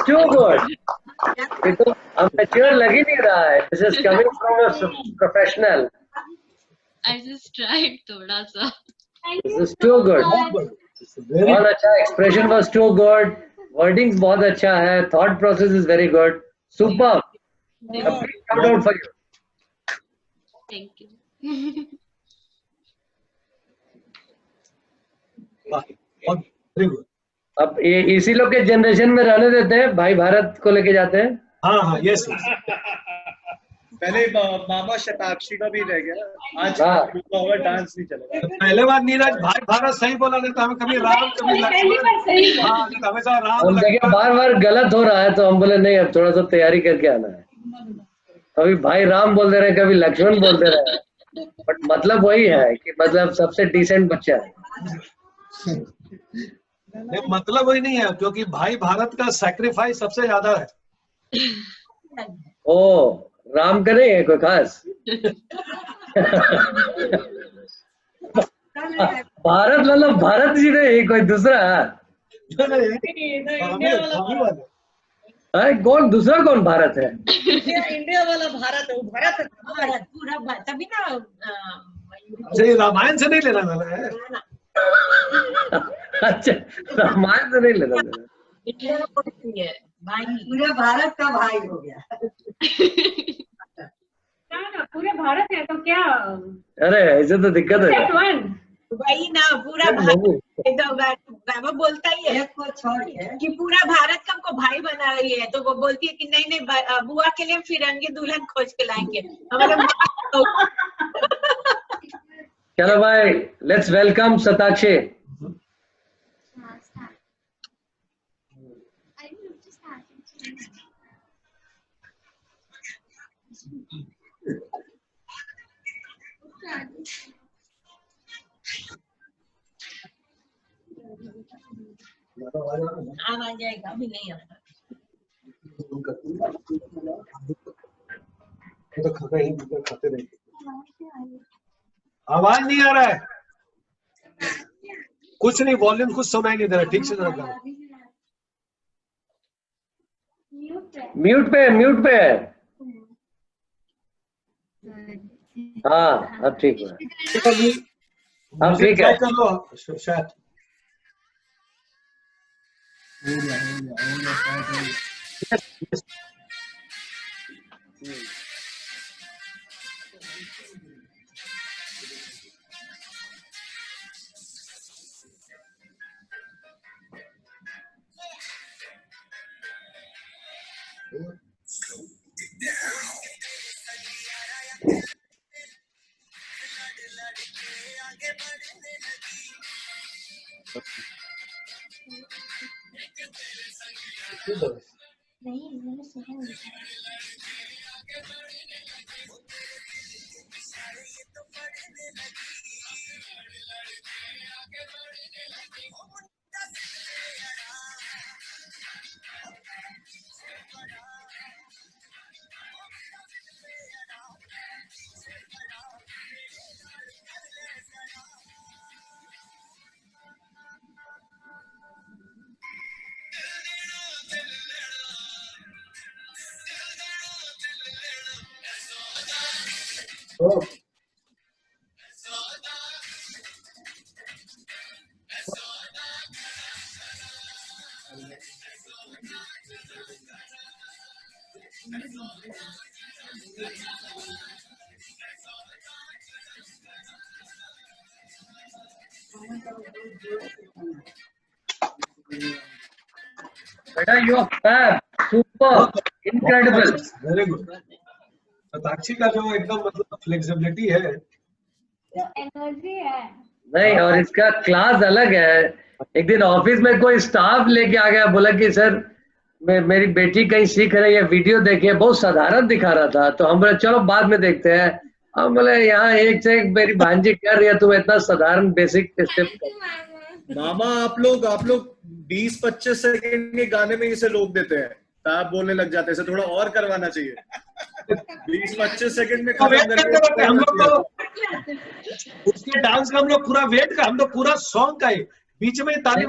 too good. ये तो amateur लग ही नहीं रहा है. This is coming from a professional. I just tried थोड़ा सा. This is too good. बहुत अच्छा, expression was too good. Wordings बहुत अच्छा है. Thought process is very good. Super. A big shout out for you. Thank you. Very good. अब ये इसी लोग के जनरेशन में रहने देते हैं, भाई भारत को लेके जाते हैं. हाँ यस. पहले मामा शताक्षी का भी रह गया, आज डांस नहीं चलेगा. पहले बार नीरज भाई भारत सही बोला, नहीं तो हमें कभी राम कभी लक्ष्मण. हाँ, हमेशा राम. हम देखे बार बार गलत हो रहा है तो हम बोले नहीं, अब थोड़ा सा तैयारी करके आना है. कभी भाई राम बोल दे रहे हैं, कभी लक्ष्मण बोल दे रहे हैं, बट मतलब वही है कि मतलब सबसे डिसेंट बच्चा है. नहीं, मतलब वही नहीं है, क्योंकि भाई भारत का सैक्रिफाइस सबसे ज्यादा है. ओ, राम का नहीं है कोई खास. भारत मतलब भारत जी नहीं, कोई दूसरा है. कौन दूसरा, कौन भारत है? इंडिया वाला भारत है, वो भारत है. भारत पूरा तभी ना अच्छा, रामायण से नहीं लेना देना है. अच्छा, रामायण से नहीं लेना देना. पूरे भारत का भाई हो गया. ना पूरे भारत है तो क्या. अरे ऐसे तो दिक्कत है. वही ना, पूरा भारत. बाबा बोलता ही है को छोड़ के कि पूरा भारत का हमको भाई बना रही है, तो वो बोलती है कि नहीं नहीं, बुआ के लिए फिरंगी दुल्हन खोज के लाएंगे. चलो भाई, लेट्स वेलकम शताक्षी. आ जाएगा, अभी नहीं आता. खाते नहीं. आवाज नहीं आ रहा है. कुछ नहीं, वॉल्यूम कुछ सुनाई नहीं दे रहा. ठीक से जरा करो. म्यूट पे. हाँ, अब ठीक है. अब ठीक है. चलो शायद. बेटा you are fab, super, incredible. Very good. Satakshi का जो एकदम मतलब फ्लेक्सिबिलिटी है, एनर्जी है। नहीं, और इसका क्लास अलग है। एक दिन ऑफिस में कोई स्टाफ लेके आ गया, बोला कि सर मेरी बेटी कहीं सीख रही है, वीडियो देखे, बहुत साधारण दिखा रहा था। तो हम बोले चलो बाद में देखते हैं। हम बोले यहाँ एक से एक मेरी भांजी कर रही है, तुम इतना साधारण बेसिक स्टेप। मामा आप लोग 20-25 सेकंड के गाने में इसे रोक देते हैं, आप बोलने लग जाते हैं। इसे थोड़ा और करवाना चाहिए। 20-25 सेकंड में खत्म करके हम लोग तो उसके डांस का हम लोग पूरा वेट का, हम लोग पूरा सॉन्ग का ही बीच में ताली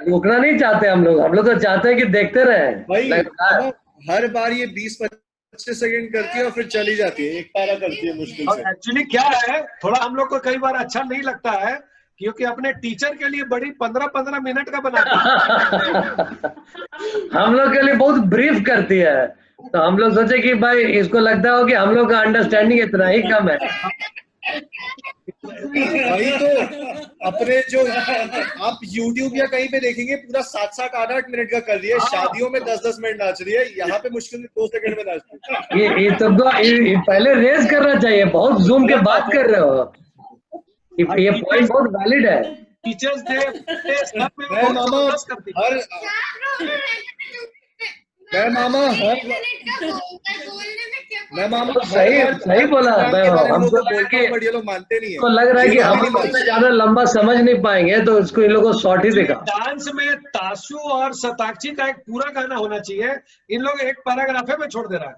रुकना नहीं चाहते हम लोग तो चाहते हैं कि देखते रहे भाई। हर बार ये 20-25 सेकंड करती है और फिर चली जाती है, एक पारा करती है मुश्किल से। एक्चुअली क्या है, थोड़ा हम लोग को कई बार अच्छा नहीं लगता है, क्योंकि अपने टीचर के लिए बड़ी 15-15 मिनट का बनाती है। हम लोग के लिए बहुत ब्रीफ करती है, तो हम लोग सोचे कि भाई इसको लगता हो कि हम लोग का अंडरस्टैंडिंग इतना ही कम है। भाई तो अपने जो आप YouTube या कहीं पे देखेंगे पूरा 7-7, 8-8 मिनट का कर रही है, शादियों में 10-10 मिनट नाच रही है, यहाँ पे मुश्किल में 2 सेकंड में नाचती है। ये पहले रेस करना चाहिए, बहुत जूम के बात कर रहे हो। ये पॉइंट बहुत वैलिड है। टीचर्स डे मैं मामा सही बोला। हमको मानते नहीं है, तो लग रहा है कि हम ज्यादा लंबा समझ नहीं पाएंगे, तो इसको इन लोगों को शॉर्ट ही देखा। डांस में ताशु और सताक्षी का एक पूरा गाना होना चाहिए, इन लोग एक पैराग्राफे में छोड़ दे रहा है।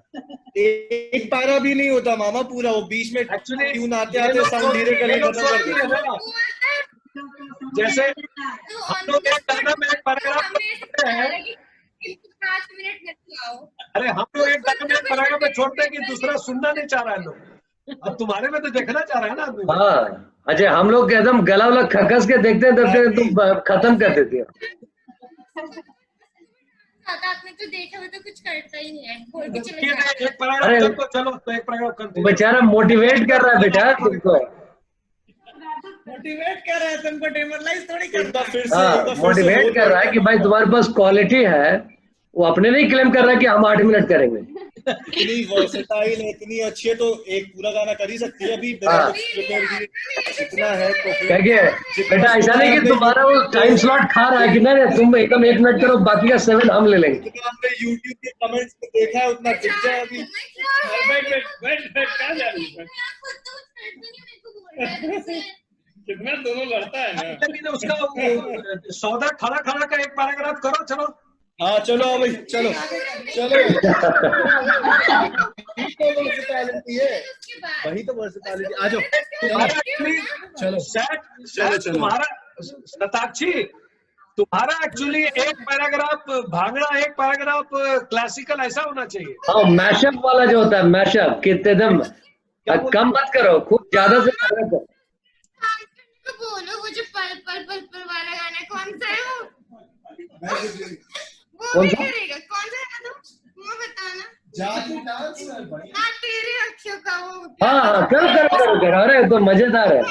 एक पारा भी नहीं होता मामा पूरा, वो बीच में एक्चुअली ट्यून आते साउंड धीरे करके खत्म कर देते। जैसे हम लोग एक गाना में एक पैराग्राफ करते हैं, 5 मिनट मत लाओ। अरे हम लोग एक गाना में एक पैराग्राफ में छोड़ते हैं कि दूसरा सुनना नहीं चाह रहा है लोग। अब तुम्हारे में तो देखना चाह रहा है ना आदमी। हाँ, अच्छा हम लोग एकदम गला वला खकस के देखते हैं, तुम खत्म कर देती हो। आपने तो देखा हुआ तो कुछ करता ही नहीं है, बोल के चले एक पैराग्राफ चलो तो एक पैराग्राफ बेचारा मोटिवेट कर रहा है बेटा तुमको, मोटिवेट कर रहा है तुमको, डेमोरलाइज थोड़ी करता है। मोटिवेट कर रहा है कि भाई तुम्हारे पास क्वालिटी है, वो अपने नहीं क्लेम कर रहा है कि हम 8 मिनट करेंगे। इतनी वर्सेटाइल है, इतनी अच्छी है, तो एक पूरा गाना कर ही सकती है। अभी इतना है तो बेटा ऐसा नहीं कि तुम्हारा वो टाइम स्लॉट खा रहा है कि नहीं तुम एकदम 1 मिनट करो, बाकी का 7 हम ले लेंगे। हमने YouTube के कमेंट्स में देखा है, उतना दिख जाए अभी। कितना दोनों लड़ता है ना। लेकिन उसका सौदा खड़ा खड़ा का एक पैराग्राफ करो, चलो। हाँ चलो भाई, चलो वर्सेटैलिटी है, वही तो वर्सेटैलिटी। आ जाओ चलो चलो तुम्हारा सताक्षी, तुम्हारा एक्चुअली एक पैराग्राफ भांगड़ा, एक पैराग्राफ क्लासिकल, ऐसा होना चाहिए। हाँ, मैशअप वाला जो होता है, मैशअप कितने दम कम मत करो, खूब ज्यादा से ज्यादा करो। बोलो वो जो पल पल पल पल वाला गाना कौन सा है वो? कौन भी सा? करेगा, कौन सा है वो बताना। जादू डांस है भाई। हाँ तेरे अखियों का वो। हाँ करो, अरे तो मजेदार है।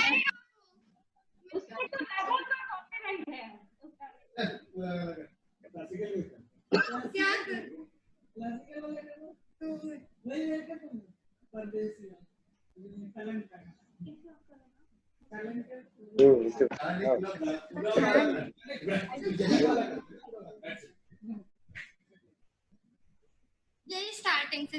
क्या यही स्टार्टिंग से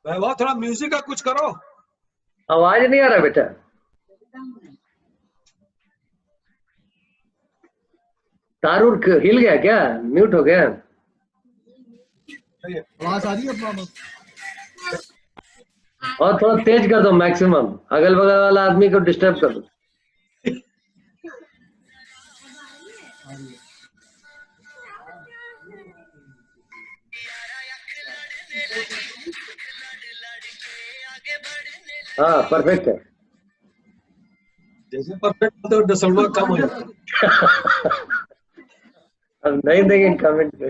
वैभव थोड़ा म्यूजिक का कुछ करो। आवाज नहीं आ रहा बेटा, तारुर हिल गया क्या, म्यूट हो गया? आवाज आ रही है अपना? और थोड़ा तेज कर दो मैक्सिमम, अगल बगल वाला आदमी को डिस्टर्ब कर दो। हाँ परफेक्ट है। जैसे परफेक्ट तो 10वां कम हो जाता है। अब नहीं देंगे कमेंट पे।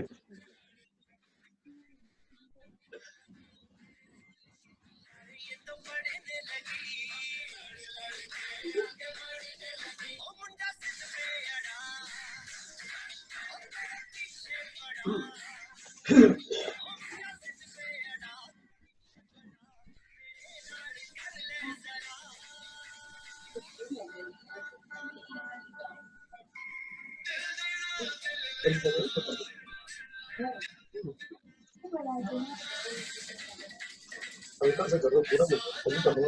हल्का सा करो, पूरा नहीं करना।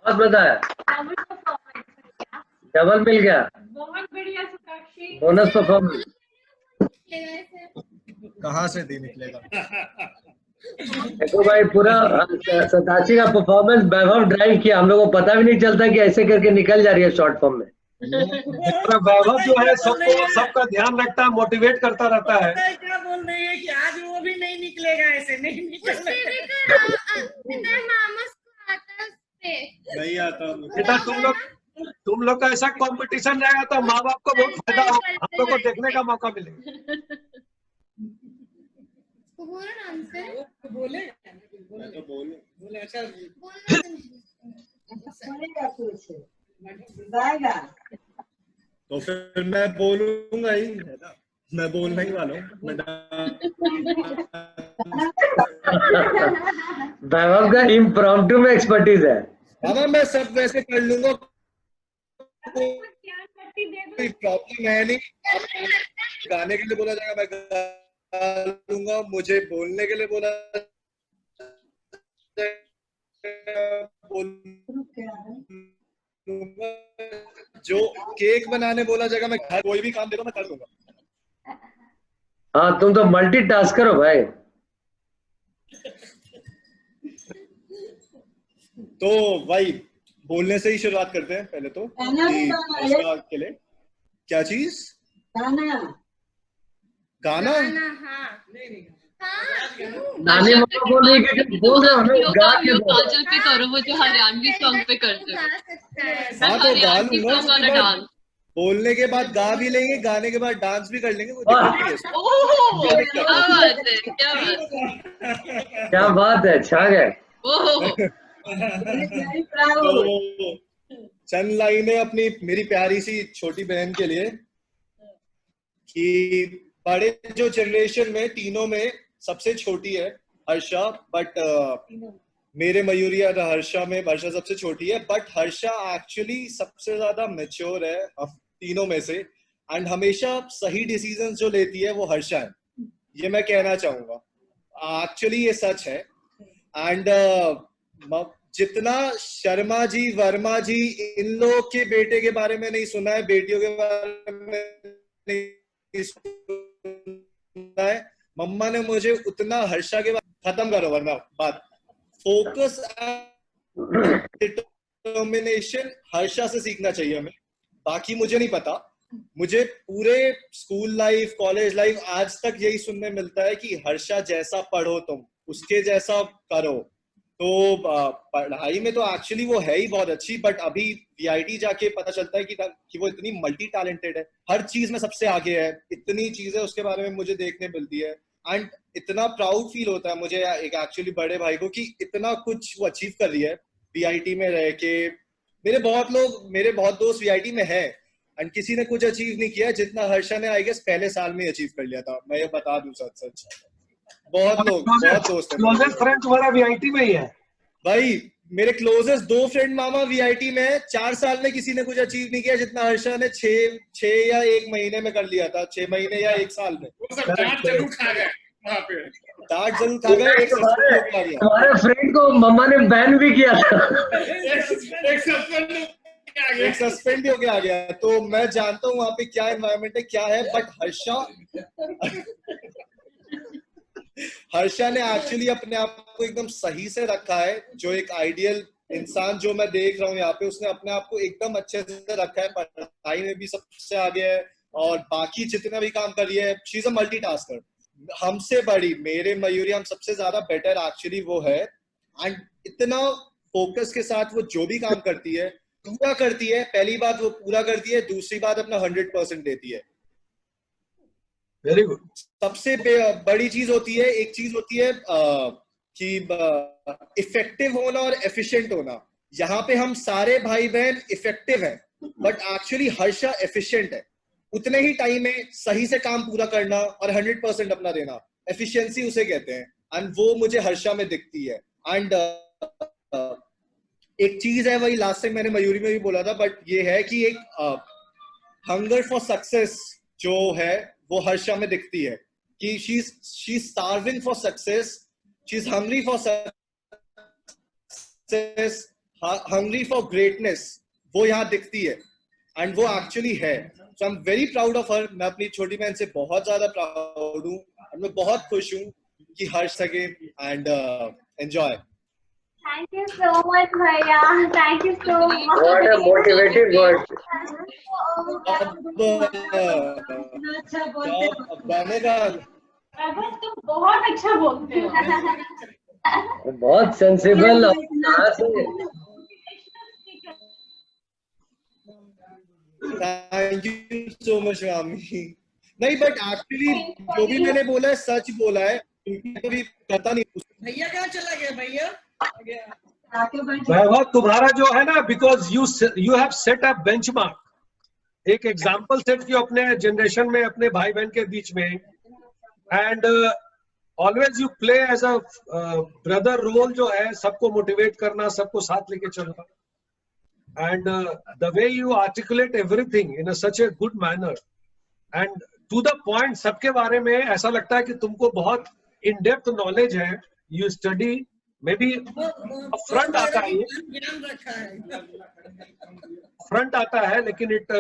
बहुत बताया, डबल मिल गया, बहुत बढ़िया साक्षी। Bonus performance. कहाँ से दी निकलेगा? देखो भाई पूरा सताची का परफॉर्मेंस वैभव ड्राइव किया, हम लोग को पता भी नहीं चलता कि ऐसे करके निकल जा रही है शॉर्ट फॉर्म में। वैभव जो है सबको सबका ध्यान रखता है, मोटिवेट करता रहता है। क्या बोल रही है कि आज वो भी नहीं निकलेगा, ऐसे नहीं निकलेगा। नहीं आता बेटा तुम लोग का ऐसा कंपटीशन रहेगा तो माँ बाप को बहुत फायदा होगा, हम लोग को देखने का मौका मिलेगा। बोले तो बोलूं बोले अच्छा सुनेगा कुछ गाएगा। तो फिर मैं बोलूंगा ही है ना, मैं बोलने ही वाला हूँ। वैभव का इम्प्रॉम्प्टू में एक्सपर्टीज है। मामा मैं सब वैसे कर लूंगा, कोई प्रॉब्लम है नहीं। गाने के लिए बोला जाएगा मैं गा लूंगा, मुझे बोलने के लिए बोला जो केक बनाने बोला जाएगा मैं घर कोई भी काम दे दो मैं कर दूंगा। हाँ तुम तो मल्टीटास्कर हो भाई। तो भाई बोलने से ही शुरुआत करते हैं पहले तो के लिए। क्या चीज? गाना गाना नानी मामा बोल रही है कि बोल रहे हो गा के काजल पे करो, वो जो हरियाणवी सॉन्ग पे करते हैं। हाँ तो गा लूंगा, सॉन्ग वाला डांस। बोलने के बाद गा भी लेंगे, गाने के बाद डांस भी कर लेंगे। वो क्या बात है, छा गए। तो चंद लाइनें अपनी मेरी प्यारी सी छोटी बहन के लिए कि बड़े जो जनरेशन में तीनों में सबसे छोटी है हर्षा, बट मेरे मयूरी और हर्षा में वर्षा सबसे छोटी है, बट हर्षा एक्चुअली सबसे ज्यादा मैच्योर है तीनों में से, एंड हमेशा सही डिसीजन जो लेती है वो हर्षा है। ये मैं कहना चाहूंगा, एक्चुअली ये सच है। एंड जितना शर्मा जी, वर्मा जी, इन लोग के बेटे के बारे में नहीं सुना है, बेटियों के बारे में नहीं सुना है, मम्मा ने मुझे उतना हर्षा के बारे। खत्म करो वरना बात। फोकस एंड डिटर्मिनेशन हर्षा से सीखना चाहिए हमें, बाकी मुझे नहीं पता। मुझे पूरे स्कूल लाइफ, कॉलेज लाइफ आज तक यही सुनने मिलता है कि हर्षा जैसा पढ़ो, तुम उसके जैसा करो। तो पढ़ाई में तो एक्चुअली वो है ही बहुत अच्छी, बट अभी VIT जाके पता चलता है कि वो इतनी मल्टी टैलेंटेड है, हर चीज में सबसे आगे है। इतनी चीजें उसके बारे में मुझे देखने मिलती है, एंड इतना प्राउड फील होता है मुझे एक एक्चुअली बड़े भाई को कि इतना कुछ वो अचीव कर रही है VIT में रह के। मेरे बहुत दोस्त VIT में है, एंड किसी ने कुछ अचीव नहीं किया जितना हर्षा ने आई गेस पहले साल में अचीव कर लिया था। मैं ये बता दूं सच। बहुत लोग, बहुत दोस्त हैं। क्लोजेस्ट फ्रेंड तुम्हारा VIT में ही है भाई। मेरे क्लोजेस्ट 2 फ्रेंड मामा VIT में है। 4 साल में किसी ने कुछ अचीव नहीं किया जितना हर्षा ने 6 या 1 महीने में कर लिया था। 6 महीने या 1 साल में। वो सब डांट जरूर खा गए वहाँ पे। डांट जरूर खा गए। हमारे फ्रेंड को मम्मा ने बैन भी किया था। एक सस्पेंड भी होके आ गया। तो मैं जानता हूँ वहाँ पे क्या एनवायरनमेंट है, क्या है, बट हर्षा ने एक्चुअली अपने आप को एकदम सही से रखा है। जो एक आइडियल इंसान जो मैं देख रहा हूँ यहाँ पे, उसने अपने आप को एकदम अच्छे से रखा है। पढ़ाई में भी सबसे आगे है, और बाकी जितना भी काम कर रही है, शी इज अ मल्टीटास्कर। हमसे बड़ी, मेरे मयूरी हम सबसे ज्यादा बेटर एक्चुअली वो है। एंड इतना फोकस के साथ वो जो भी काम करती है पूरा करती है। पहली बात वो पूरा करती है, दूसरी बात अपना 100% देती है। Very good. सबसे बड़ी चीज होती है, एक चीज होती है कि इफेक्टिव होना और एफिशिएंट होना। यहाँ पे हम सारे भाई बहन इफेक्टिव हैं, बट एक्चुअली हर्षा एफिशिएंट है। उतने ही टाइम में सही से काम पूरा करना और 100% अपना देना, एफिशिएंसी उसे कहते हैं। एंड वो मुझे हर्षा में दिखती है। एंड एक चीज है, वही लास्ट टाइम मैंने मयूरी में भी बोला था, बट ये है कि एक हंगर फॉर सक्सेस जो है वो हर्षा में दिखती है कि she is starving for success, she is hungry for success, hungry for greatness. वो यहाँ दिखती है, एंड वो एक्चुअली है। So I am very proud of her. मैं अपनी छोटी बहन से बहुत ज्यादा प्राउड हूँ, और मैं बहुत खुश हूँ कि हर्ष सके। And enjoy. Thank you so much, Bhaiya. Thank you so much. What a motivated word. तुम बहुत अच्छा बोलते हो। बहुत sensible. Thank you so much मामी। नहीं, बट एक्चुअली जो भी मैंने बोला है सच बोला है, क्योंकि कभी पता नहीं। भैया कहाँ चला गया? भैया वैभव, तुम्हारा जो है ना, because you have set a benchmark, एक एग्जांपल सेट किया अपने जनरेशन में, अपने भाई बहन के बीच में। And always you play as a brother role जो है, सबको मोटिवेट करना, सबको साथ लेके चलना। And the way you articulate everything in such a good manner and to the point, सबके बारे में ऐसा लगता है कि तुमको बहुत इन डेप्थ नॉलेज है। You study, may be front आता है, फ्रंट आता है, लेकिन it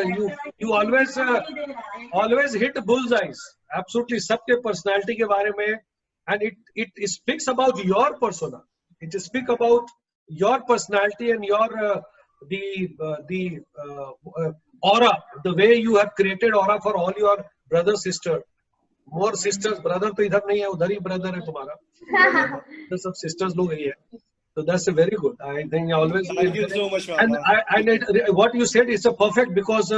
you always hit bulls eyes absolutely सबके पर्सनालिटी के बारे में। And it speaks about your persona, it speak about your personality and your the aura, the way you have created aura for all your brother sister, more sisters, brother तो इधर नहीं है, उधर ही brother है तुम्हारा, तो सब sisters लोग ही है। So that's a very good. I think always. Thank you so much, and what you said is a perfect, because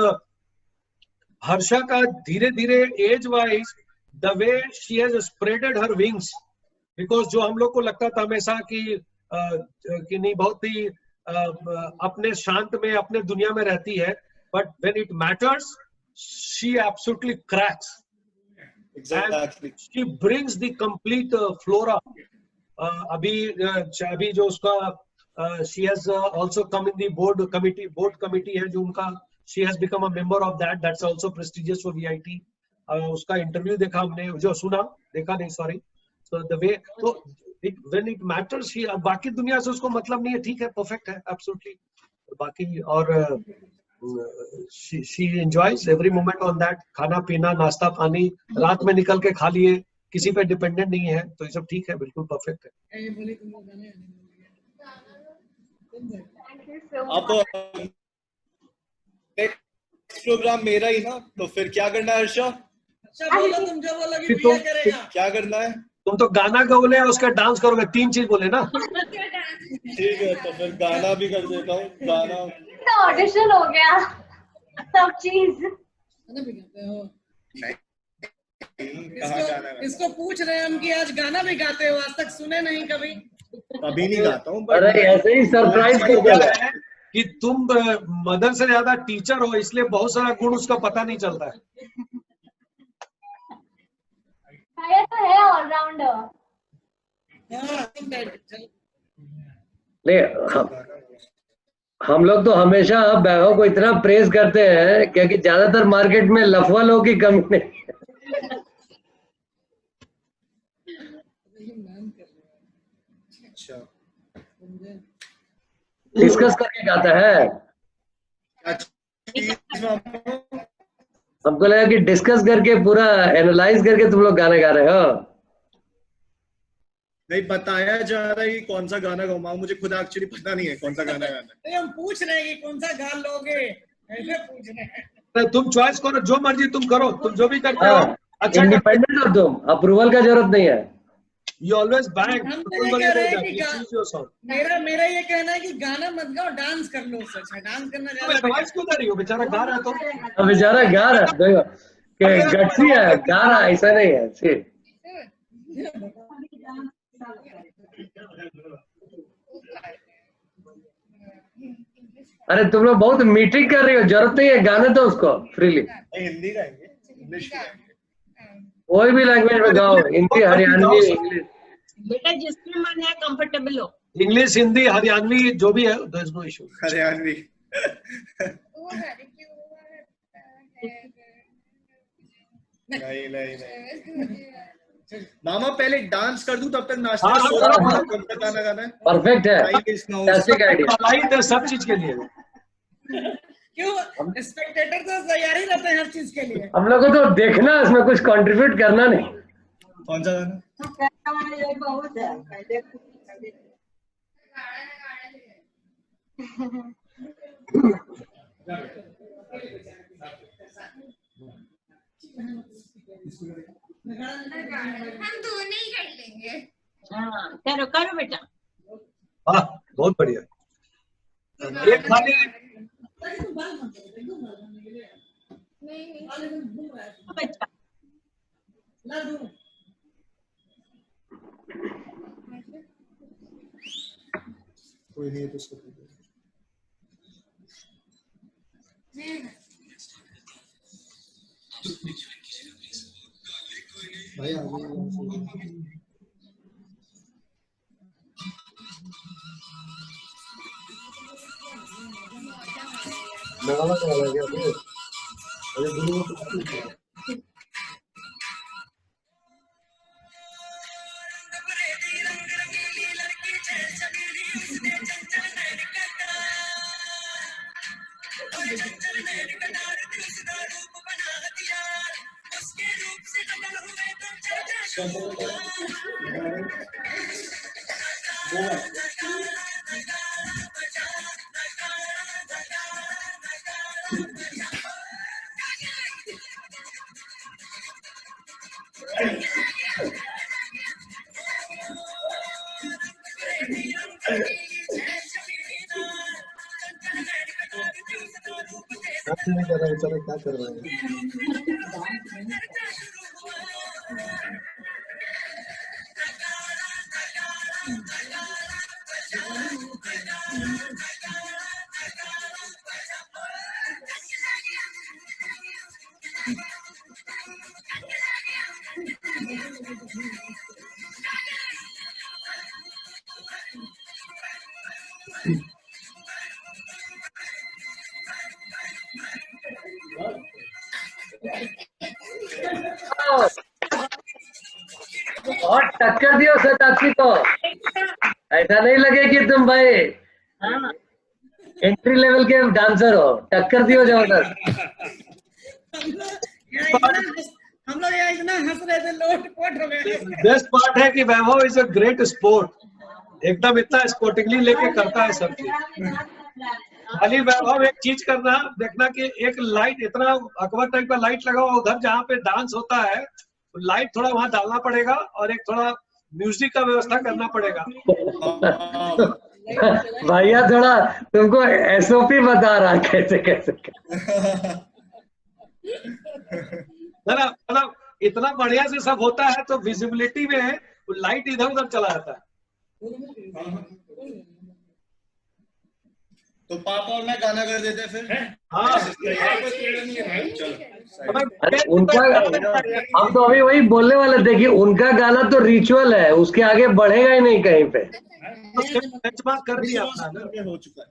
Harsha का धीरे धीरे age wise, the way she has spreaded her wings, because जो हम लोग को लगता था हमेशा कि नहीं, बहुत ही अपने शांत में, अपने दुनिया में रहती है, but when it matters, she absolutely cracks. Exactly. And she brings the complete flora. अभी जो उसका she has also come in the board committee है जो उनका, she has become a member of that. That's also prestigious for VIT. उसका interview देखा हमने, जो सुना, देखा नहीं, sorry, So the way, so when it matters, बाकी दुनिया से उसको मतलब नहीं है, ठीक है, perfect है, absolutely. बाकी और she enjoys every moment on that. खाना पीना नाश्ता पानी रात में निकल के खा लिए, किसी पे डिपेंडेंट नहीं है, तो ये सब ठीक है, बिल्कुल परफेक्ट है. अब नेक्स्ट प्रोग्राम मेरा ही ना, तो फिर क्या करना है हर्षा? अच्छा बोलो, तुम जो बोलोगे प्रिया करेगा. क्या करना है? तुम तो गाना बोले उसका डांस करोगे, 3 चीज बोले ना. ठीक है, तो फिर गाना भी कर देता हूँ. गाना तो ऑडिशन हो गया सब चीज. इसको पूछ रहे हैं हम कि आज गाना भी गाते हो, आज तक सुने नहीं कभी. कभी नहीं गाता हूँ, अरे ऐसे ही सरप्राइज कर दिया है कि तुम मदर से ज्यादा टीचर हो, इसलिए बहुत सारा गुण उसका पता नहीं चलता है. ये तो है ऑलराउंडर. नहीं, हम लोग तो हमेशा बैगों को इतना प्रेज करते हैं क्योंकि ज्यादातर मार्केट में लफवा लोगों की कमी नहीं. डिस्कस करके गाता है. हमको लगा कि डिस्कस करके पूरा एनालाइज करके तुम लोग गाने गा रहे हो. नहीं बताया जा रहा है कि कौन सा गाना गाऊं, मुझे खुद एक्चुअली पता नहीं है कौन सा गाना गाना है. हम पूछ रहे हैं कि कौन सा गा लोगे, ऐसे पूछ रहे हैं. तुम चॉइस करो, जो मर्जी तुम करो, तुम जो भी करते हो अच्छा. इंडिपेंडेंट हो तुम, अप्रूवल का जरूरत नहीं है. You always bang. मेरा ये कहना है कि गाना मत गाओ, डांस कर लो. सच है, डांस करना ज्यादा. वॉइस क्यों कर रही हो? बेचारा गा रहा है तो. बेचारा गा रहा है, देखो कि गट्सी है, गा रहा है, ऐसा नहीं है. सी अरे तुम लोग बहुत मीटिंग कर रही हो, जरूरत नहीं है, गाने तो उसको फ्रीली. हिंदी गाएंगे, इंग्लिश गाएंगे, कोई भी लैंग्वेज में गाओ, हिंदी हरियाणवी इंग्लिश. बेटा जिसमें मन है कंफर्टेबल हो. इंग्लिश हिंदी हरियाणवी जो भी है, there's no issue. हरियाणवी. नहीं. मामा पहले डांस कर दूं, तब तक नाश्ता. बताना गाना है. परफेक्ट है, सब चीज के लिए. क्यों? स्पेक्टेटर तो तैयार ही रहते हैं हर चीज के लिए. हम लोग को तो देखना, इसमें कुछ कंट्रीब्यूट करना नहीं. कौन सा गाना? बहुत है. हम दोनों ही कर लेंगे. हाँ करो करो बेटा. हाँ बहुत बढ़िया. एक खाली कोई नहीं है तो उसको भाई आ गए. लगाना तो वाला क्या? अरे गुरु को नहीं कर रहा है, चलो क्या कर रहा है. और टक्कर दियो शताक्षी को, ऐसा नहीं लगे कि तुम भाई एंट्री लेवल के डांसर हो, टक्कर दियो जबरदस्त। हम लोग यहाँ इतना हंस रहे थे, लोट पोट हो गए। बेस्ट पार्ट है कि वैभव इज अ ग्रेट स्पोर्ट, एकदम इतना स्पोर्टिंगली लेके करता है सब चीज। खाली वैभव एक चीज करना, देखना कि एक लाइट, इतना अकबर टाइप का लाइट लगा हुआ उधर जहाँ पे डांस होता है, लाइट थोड़ा वहां डालना पड़ेगा और एक थोड़ा म्यूजिक का व्यवस्था करना पड़ेगा। भैया थोड़ा तुमको एसओपी बता रहा कैसे कैसे। मतलब इतना बढ़िया से सब होता है तो विजिबिलिटी में लाइट इधर उधर चला जाता है। तो पापा और मैं गाना कर देते फिर। हाँ अरे उनका, हम तो अभी वही बोलने वाले थे कि उनका गाना तो रिचुअल है, उसके आगे बढ़ेगा ही नहीं कहीं पे। बेंचमार्क कर दिया अपना, हो चुका है।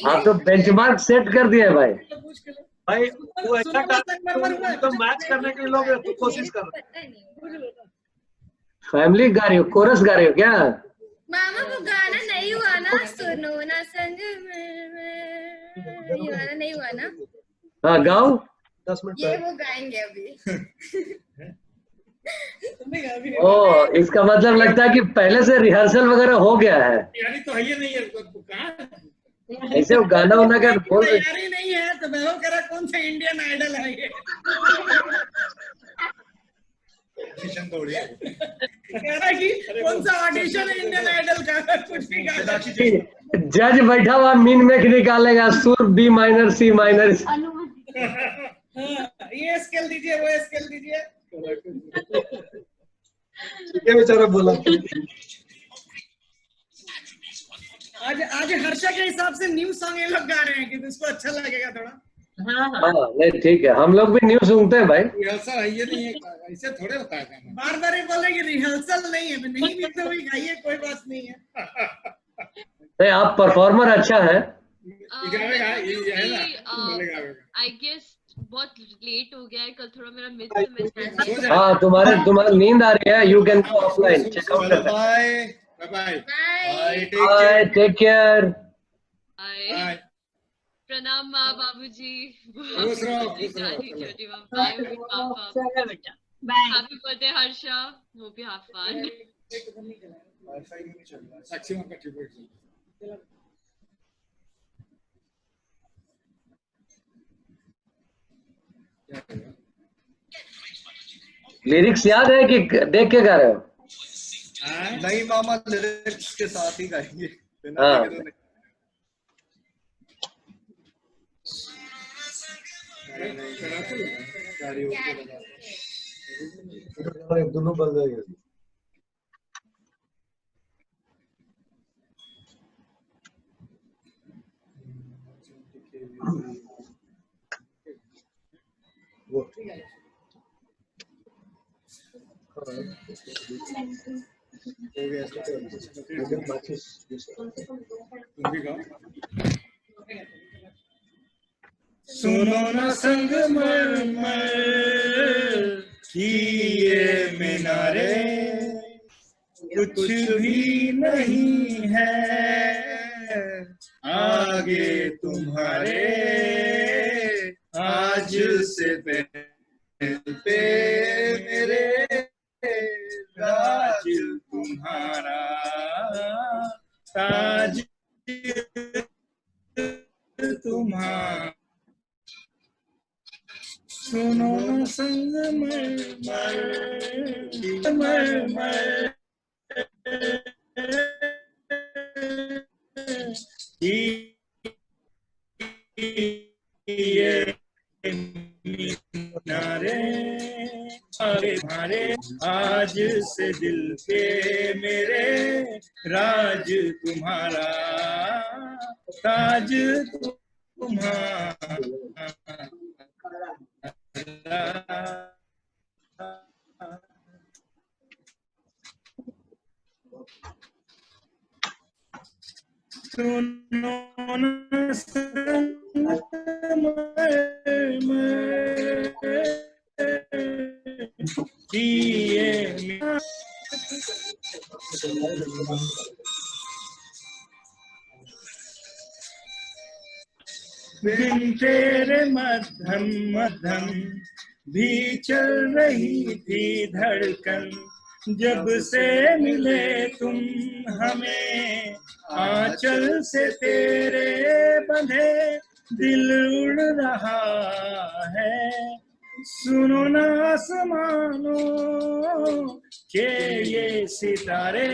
हाँ तो बेंचमार्क सेट कर दिया है भाई। भाई वो ऐसा तो मैच करने के लिए लोग तो कोशिश कर रहे हैं। फैमिली गा रही हो, कोरस गा रही हो क्या? मामा वो गाना नहीं हुआ ना, सुनो ना संग ये वाला नहीं हुआ ना। हाँ गाओ 10 मिनट ये वो गाएंगे अभी। ओ, इसका मतलब लगता है कि पहले से रिहर्सल वगैरह हो गया है। यानी तो है ही नहीं है, कहाँ ऐसे वो गाना वाना का बोल रहे। तैयारी नहीं है तो वैभव कह रहा कौन सा इंडियन आइडल है ये। ऑडिशन थोड़ी है। कह रहा कि कौन सा ऑडिशन है इंडियन आइडल का, कुछ भी गा। जज बैठा हुआ मीन मेक निकालेगा, सुर बी माइनर सी माइनर। ये स्केल दीजिए, वो स्केल दीजिए। ये बेचारा बोला। आज हर्षा के हिसाब से न्यू सॉन्ग ये लोग गा रहे हैं कि उसको अच्छा लगेगा थोड़ा। हाँ नहीं ठीक है, हम लोग भी न्यूज सुनते हैं भाई। रिहर्सल है ये नहीं है, ऐसे थोड़े होता है। बार बार ये बोले कि रिहर्सल नहीं है, नहीं भी तो भी गाइए, कोई बात नहीं है। नहीं आप परफॉर्मर अच्छा है। आई गेस बहुत लेट हो गया है, कल थोड़ा मेरा मिस। हाँ तुम्हारी नींद आ रही है, you can go offline, check out कर। Bye bye, take care. प्रणाम माँ बाबूजी। खुश रहो, खुश रहो। Happy birthday Harsha, hope you have fun. Sakshi माँ का ट्रिब्यूट। लिरिक्स याद है कि देख के गा रहे हो? नहीं मामा, लिरिक्स के साथ ही गाएंगे। हाँ दोनों बल जाएगा। सुनो ना संगमरमर की ये मीनारे, कुछ भी नहीं है आगे तुम्हारे, आज से पे मेरे राज तुम्हारा, ताज तुम्हारा। सुनो न संगमरमर ये मीनारे, तुम्हारे आज से दिल पे मेरे राज तुम्हारा, ताज तुम्हारा। सुनो न बिन तेरे मध्यम मध्यम भी चल रही थी धड़कन, जब से मिले तुम हमें आंचल से तेरे बंधे दिल उड़ रहा है। सुनो ना आसमानों के ये सितारे,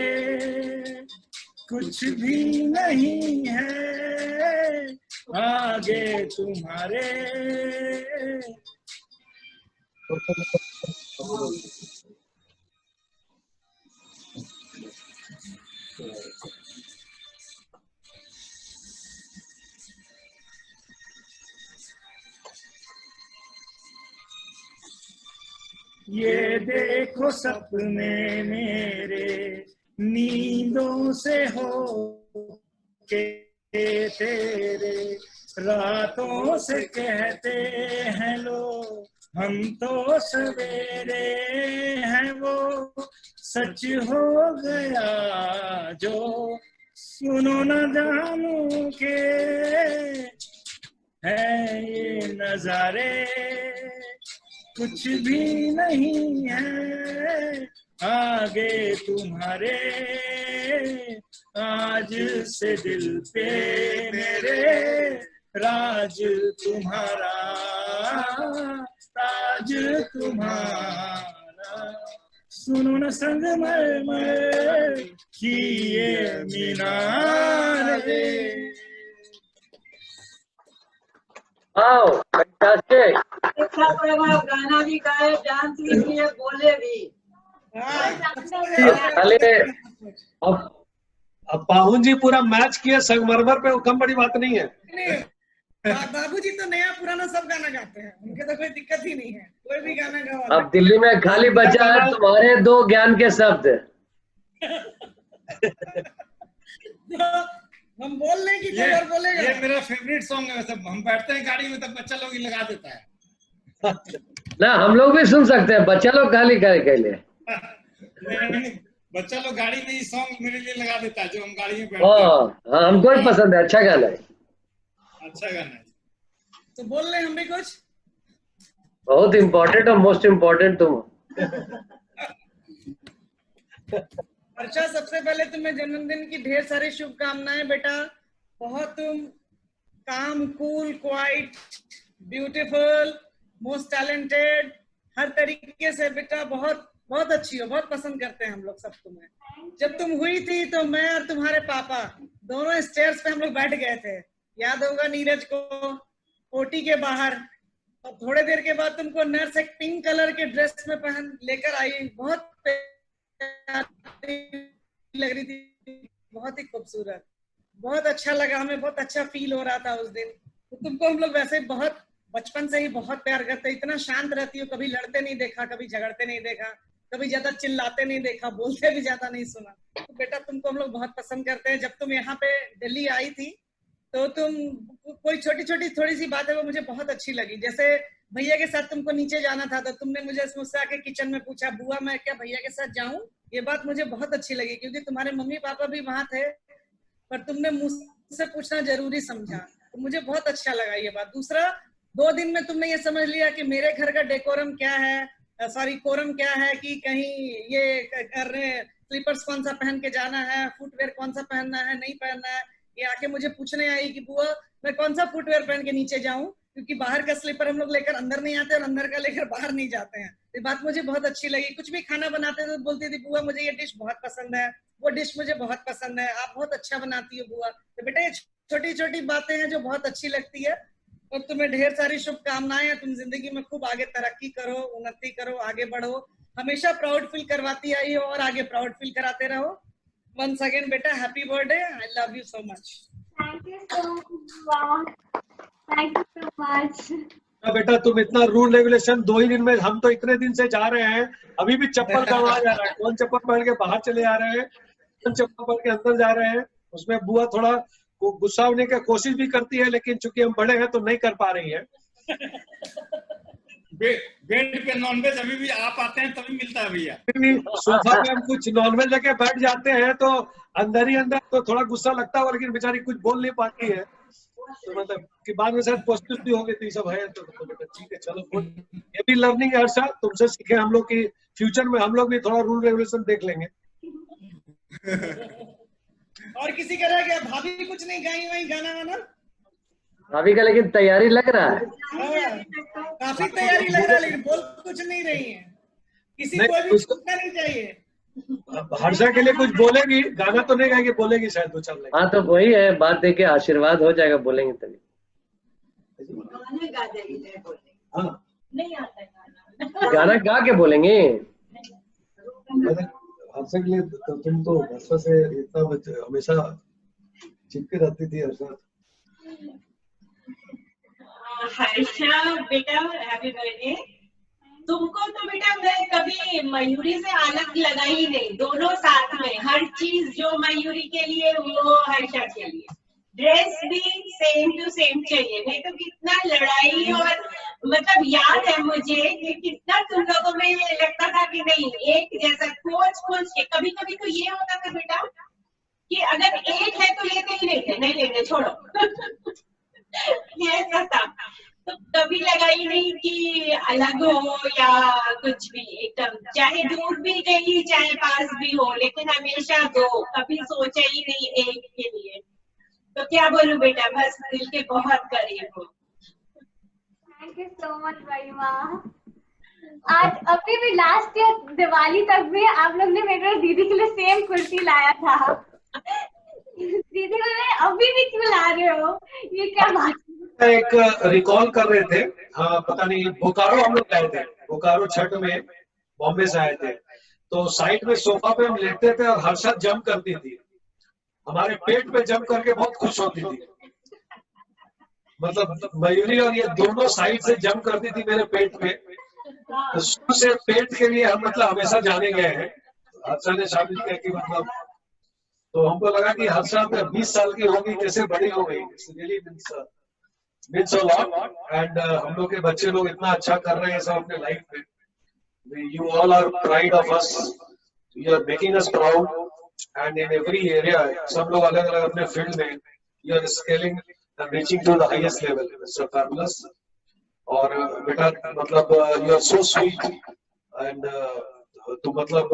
कुछ भी नहीं है आगे तुम्हारे। ये देखो सपने मेरे नींदों से हो के तेरे, रातों से कहते हैं लोग हम तो सवेरे हैं, वो सच हो गया जो सुनो न जानू के है ये नजारे, कुछ भी नहीं है आगे तुम्हारे। आज से दिल पे मेरे राज तुम्हारा, ताज तुम्हारा। सुनो न संगमरमर की ये मीनारे। Wow, fantastic. अच्छा पड़ेगा, गाना भी गाए, डांस भी किए, बोले भी। खाली अब पाहुन जी पूरा मैच किए संगमरमर पे, कम बड़ी बात नहीं है। बाबूजी तो नया पुराना सब गाना गाते हैं, उनके तो कोई दिक्कत ही नहीं है, कोई भी गाना गाओ। अब दिल्ली में खाली बचा है तुम्हारे दो ज्ञान के शब्द। हम बोल रहे कि कोई और बोलेगा। ये मेरा फेवरेट सॉन्ग है वैसे। हम बैठते हैं गाड़ी में तब बच्चा लोग ही लगा देता है। ना हम लोग भी सुन सकते हैं, बच्चा लोग खाली करे के लिए। नहीं, बच्चा लोग गाड़ी में ही सॉन्ग मेरे लिए लगा देता है जो हम गाड़ी में बैठते हैं। हाँ, हमको भी पसंद है, अच्छा गाना है। अच्छा गाना है तो बोल रहे हम भी कुछ। बहुत इम्पोर्टेंट और मोस्ट इम्पोर्टेंट तुम। अर्चा, सबसे पहले तुम्हें जन्मदिन की ढेर सारी शुभकामनाएं बेटा। बहुत तुम calm, cool, quite, beautiful, most talented, हर तरीके से बेटा बहुत बहुत अच्छी हो। बहुत पसंद करते हैं हम लोग सब तुम्हें। जब तुम हुई थी तो मैं और तुम्हारे पापा दोनों स्टेयर्स पे हम लोग बैठ गए थे, याद होगा नीरज को, ओटी के बाहर। और थोड़े देर के बाद तुमको नर्स एक पिंक कलर के ड्रेस में पहन लेकर आई, बहुत लग रही थी, बहुत ही खूबसूरत। बहुत अच्छा लगा, हमें बहुत अच्छा फील हो रहा था उस दिन। तो तुमको हम लोग वैसे बहुत बचपन से ही बहुत प्यार करते। इतना शांत रहती हो, कभी लड़ते नहीं देखा, कभी झगड़ते नहीं देखा, कभी ज्यादा चिल्लाते नहीं देखा, बोलते भी ज्यादा नहीं सुना। तो बेटा तुमको हम लोग बहुत पसंद करते हैं। जब तुम यहाँ पे दिल्ली आई थी तो तुम कोई छोटी छोटी थोड़ी सी बात है वो मुझे बहुत अच्छी लगी। जैसे भैया के साथ तुमको नीचे जाना था तो तुमने मुझसे आके किचन में पूछा, बुआ मैं क्या भैया के साथ जाऊं? ये बात मुझे बहुत अच्छी लगी क्योंकि तुम्हारे मम्मी पापा भी वहां थे, पर तुमने मुझसे पूछना जरूरी समझा, तो मुझे बहुत अच्छा लगा ये बात। दूसरा, 2 दिन में तुमने ये समझ लिया कि मेरे घर का डेकोरम क्या है, सॉरी कोरम क्या है, कि कहीं ये कर रहे हैं स्लीपर्स कौन सा पहन के जाना है, फुटवेयर कौन सा पहनना है, नहीं पहनना है। ये आके मुझे पूछने आई कि बुआ मैं कौन सा फुटवेयर पहन के नीचे जाऊं, क्योंकि बाहर का स्लीपर हम लोग लेकर अंदर नहीं आते और अंदर का लेकर बाहर नहीं जाते हैं। ये बात मुझे बहुत अच्छी लगी। कुछ भी खाना बनाते तो बोलती थी बुआ मुझे ये डिश बहुत पसंद है, वो डिश मुझे बहुत पसंद है, आप बहुत अच्छा बनाती हो बुआ। तो बेटा ये छोटी छोटी बातें हैं जो बहुत अच्छी लगती है। और तुम्हें ढेर सारी शुभकामनाएं। तुम जिंदगी में खूब आगे तरक्की करो, उन्नति करो, आगे बढ़ो, हमेशा प्राउड फील करवाती आई हो और आगे प्राउड फील कराते रहो। Once again बेटा happy birthday, I love you so much. Thank you so much. Thank you so much. बेटा तुम इतना रूल रेगुलेशन 2 ही दिन में, हम तो इतने दिन से जा रहे हैं, अभी भी चप्पल गंवा जा रहा है। कौन चप्पल पहन के बाहर चले जा रहे हैं, कौन चप्पल पहन के अंदर जा रहे हैं। उसमें बुआ थोड़ा गुस्सा होने की कोशिश भी करती है, लेकिन चूंकि हम बड़े हैं तो नहीं कर पा रही है। बेड पे नॉनवेज अभी भी आप आते हैं तभी मिलता है भैया। सोफा पे हम कुछ नॉनवेज लेके बैठ जाते हैं तो अंदर ही अंदर तो थोड़ा गुस्सा लगता है, लेकिन बेचारी कुछ बोल नहीं पाती है, तो मतलब कि बाद में शायद पॉजिटिव भी होंगे तो ये सब है, तो बेटा ठीक है चलो गुड। ये भी लर्निंग है हर्षा, तुमसे सीखे हम लोग की फ्यूचर में हम लोग भी थोड़ा रूल रेगुलेशन देख लेंगे। और किसी का रह गया? भाभी कुछ नहीं गाई वाई गाना वाना? भाभी का लेकिन तैयारी लग रहा है, काफी तैयारी लग रहा है, लेकिन बोल कुछ नहीं रही है। किसी को भी छूटना नहीं चाहिए। हर्षा के लिए कुछ बोलेगी, गाना तो नहीं गाएगी, बोलेगी शायद 2-4 लाइन। हाँ तो वही है बात, देके आशीर्वाद हो जाएगा, बोलेंगे तभी। हाँ नहीं आता गाना। गाना गा के बोलेंगे। हर्षा के लिए तो तुम तो हर्षा से इतना हमेशा चिपके रहती थी हर्षा। हर्षा बेटा हैप्पी बर्थडे। तुमको तो बेटा मैं कभी मयूरी से अलग लगा ही नहीं, दोनों साथ में हर चीज जो मयूरी के लिए वो हर्षा के लिए, ड्रेस भी सेम टू सेम चाहिए, नहीं तो कितना लड़ाई। और मतलब याद है मुझे कि कितना तुम लोगों में ये लगता था कि नहीं एक जैसा खोज के, कभी कभी तो ये होता था बेटा कि अगर एक है तो लेते ही नहीं थे, नहीं लेते छोड़ो ये ऐसा था। तो कभी लगा ही नहीं कि अलग हो या कुछ भी, एकदम चाहे दूर भी गई चाहे पास भी हो, लेकिन हमेशा दो, कभी सोचा ही नहीं एक के लिए। तो क्या बोलूं बेटा, बस दिल के बहुत करीब हो। थैंक यू सो मच महिमा। आज अभी भी लास्ट ईयर दिवाली तक भी आप लोग ने मेरे दीदी के लिए सेम कुर्ती लाया था। दीदी बोले अभी भी क्यों ला रहे हो, ये क्या बात? एक रिकॉल कर रहे थे, हाँ पता नहीं बोकारो हम लोग गए थे, बोकारो छठ में बॉम्बे से आए थे, तो साइड में सोफा पे हम लेटते थे और हर्षद जंप करती थी, हमारे पेट पे जंप करके बहुत खुश होती थी। मतलब मयूरी और ये दोनों साइड से जंप करती थी मेरे पेट पे, तो शुरू से पेट के लिए हम मतलब हमेशा जाने गए हैं। हर्षा ने शामिल किया कि मतलब, तो हमको लगा कि हर्षा 20 साल की होगी, कैसे बड़ी हो गई, मीन्स अ लॉट। एंड हम लोग के बच्चे लोग इतना अच्छा कर रहे हैं सब अपने लाइफ में। You all are pride of us, you are making us proud, and in every area सब लोग अलग अलग अपने फील्ड में you are scaling and reaching to the highest level, so fabulous. और बेटा मतलब you are so sweet and तो मतलब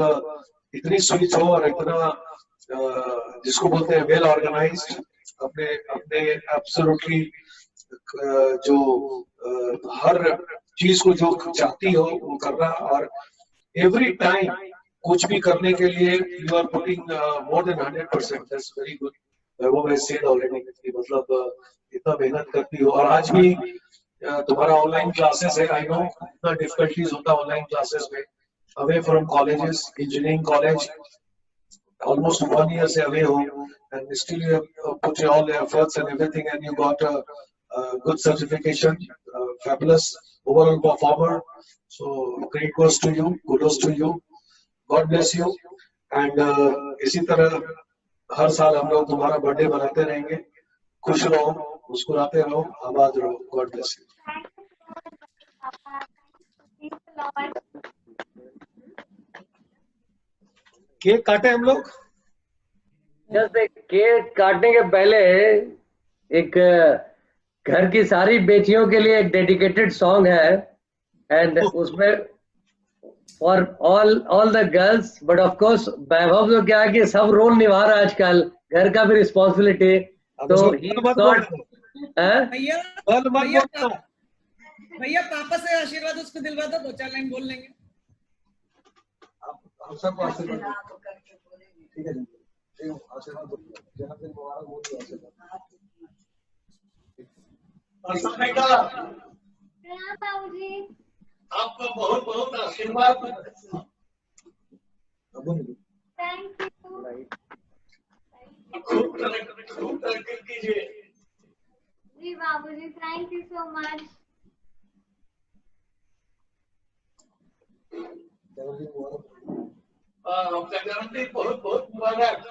इतनी स्वीट हो और इतना जिसको बोलते हैं वेल ऑर्गेनाइज्ड, अपने अपने एब्सोल्युटली जो हर चीज को जो चाहती हो वो करना, और एवरी टाइम कुछ भी करने के लिए you are putting more than 100%, that's very good. वो मैं सेड ऑलरेडी, मतलब इतना मेहनत करती हो। और आज भी तुम्हारा ऑनलाइन क्लासेस है, आई नो इतना डिफिकल्टीज होता है ऑनलाइन क्लासेस में, away from colleges, engineering college almost 1 year से away हो, and still you have put all the efforts and everything, and you got a good certification, fabulous overall performer. So great goes to you, kudos to you, God bless you, and इसी तरह हर साल हम लोग तुम्हारा birthday मनाते रहेंगे। खुश रहो, मुस्कुराते रहो, आबाद रहो, God bless you। केक काटे हम लोग। जस्ट केक काटने के पहले एक घर की सारी बेटियों के लिए एक डेडिकेटेड सॉन्ग है, एंड उसमें for all the girls, but of course Vaibhav तो क्या है कि सब रोल निभा रहा है आजकल, घर का भी रिस्पॉन्सिबिलिटी, तो भैया पापा से आशीर्वाद उसको दिलवा दो, 2-4 लाइन बोल लेंगे। सबको आशीर्वाद, ठीक है जी, आशीर्वाद जन्मदिन मुबारक हो, आशीर्वाद बेटा, बाबूजी आपको बहुत बहुत आशीर्वाद। थैंक यू, खूब तरक्की कीजिए। जी बाबूजी, थैंक यू सो मच। आपका जन्मदिन बहुत बहुत मुबारक।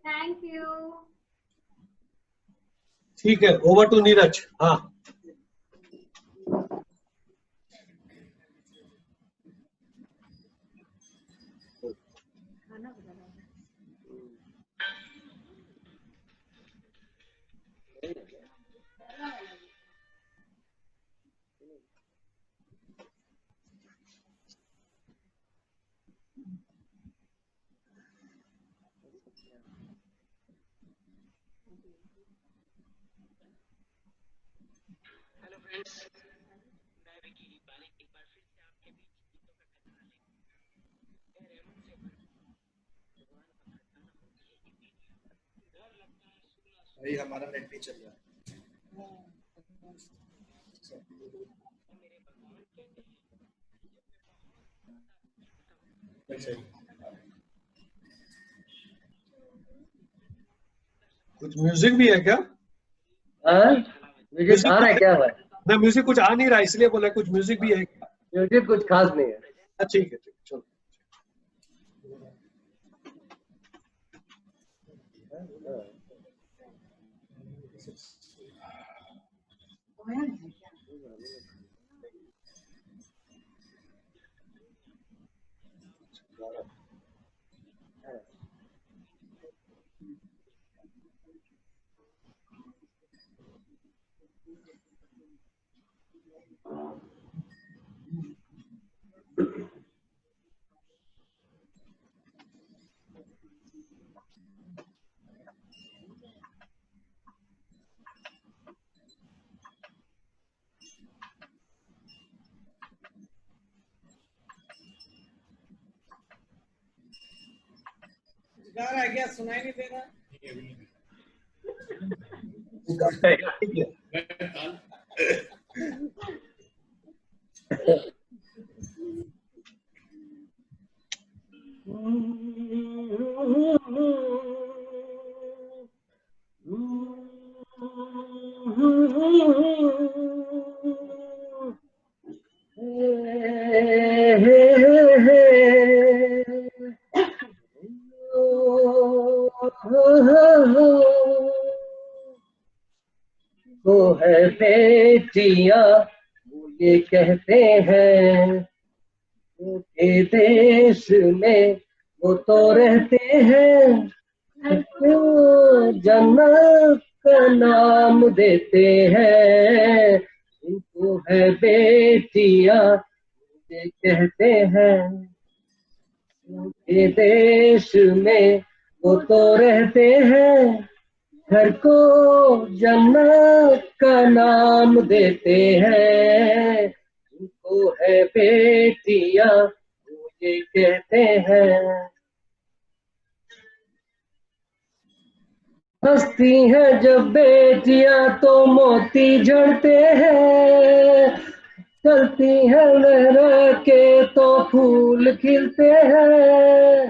Thank you. ठीक है, ओवर टू नीरज। हाँ भाई हमारा नेट नहीं चल रहा। कुछ म्यूजिक भी है क्या? म्यूजिक आ रहा है क्या भाई? ना, म्यूजिक कुछ आ नहीं रहा इसलिए बोला कुछ म्यूजिक भी है क्या? म्यूजिक कुछ खास नहीं है। ठीक है चलो। गा रहा है क्या? सुनाई नहीं दे रहा? वो है बेटियां वो ये कहते हैं के देश में वो तो रहते हैं, जन्नत का नाम देते हैं। इनको है बेटियां ये कहते हैं के देश में वो तो रहते हैं, घर को जन्नत का नाम देते हैं। इनको है बेटियां वो ये कहते हैं। हंसती हैं जब बेटियां तो मोती झड़ते हैं, चलती हैं लहरा के तो फूल खिलते हैं।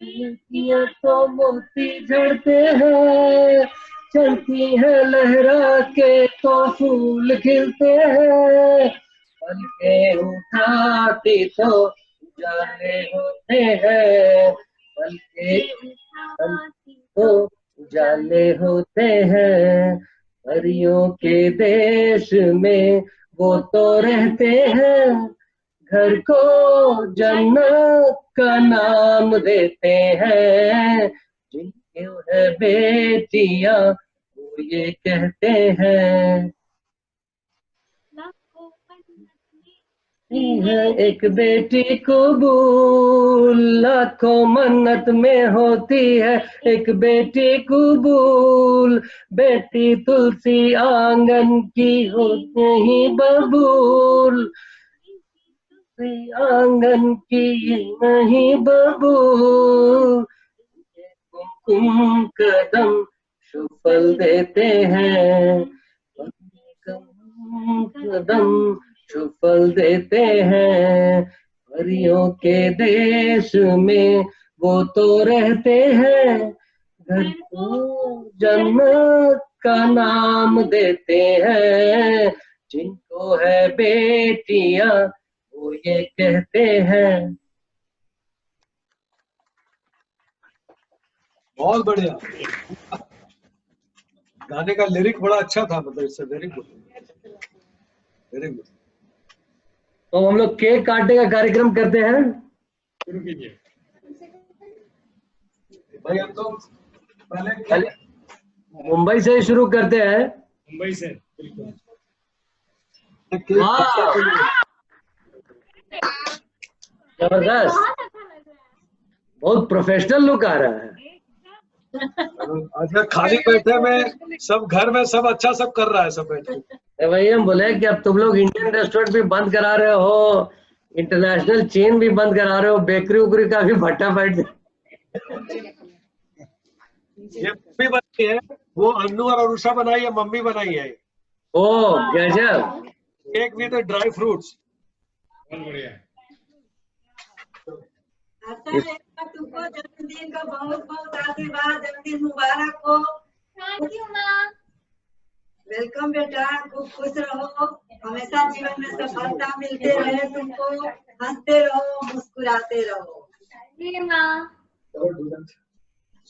बेटियां तो मोती झड़ते हैं, चलती हैं लहरा के तो फूल खिलते हैं। पलके उठाती तो उजाले होते हैं, पलके तो उजाले होते हैं। परियों के देश में वो तो रहते हैं, घर को जन्नत का नाम देते हैं। जिनके है बेटियां वो ये कहते हैं है एक बेटी कबूल लाखों मन्नत में होती है, एक बेटी कबूल। बेटी तुलसी आंगन की होते ही बबूल, आंगन की नहीं बबूल। कुमकुम कदम सुफल देते हैं, कदम सुफल देते हैं। परियों के देश में वो तो रहते हैं, घर को जन्नत का नाम देते हैं। जिनको है बेटियां वो ये कहते हैं। बहुत बढ़िया। गाने का लिरिक बड़ा अच्छा था, मतलब इससे वेरी गुड, वेरी गुड। तो हम लोग केक काटने का कार्यक्रम करते हैं। शुरू कीजिए। भाई हम तो पहले मुंबई से ही शुरू करते हैं। मुंबई से बिल्कुल। जबरदस्त, बहुत प्रोफेशनल लुक आ रहा है। अच्छा खाली बैठे में सब घर में सब अच्छा सब कर रहा है सब बैठे। वही हम बोले कि अब तुम लोग इंडियन रेस्टोरेंट भी बंद करा रहे हो, इंटरनेशनल चेन भी बंद करा रहे हो, बेकरी उकरी का भी भट्टा बैठ। ये मम्मी बनाई है, वो अन्नू और अनुषा बनाई है, मम्मी बनाई है। ओ गजब। Cake with dry fruits. बहुत बढ़िया। तुमको जन्मदिन का बहुत बहुत आशीर्वाद, जन्मदिन मुबारक हो। थैंक यू माँ। वेलकम बेटा, खूब खुश रहो, हमेशा जीवन में सफलता मिलते रहे तुमको, हंसते रहो, मुस्कुराते रहो। जी माँ।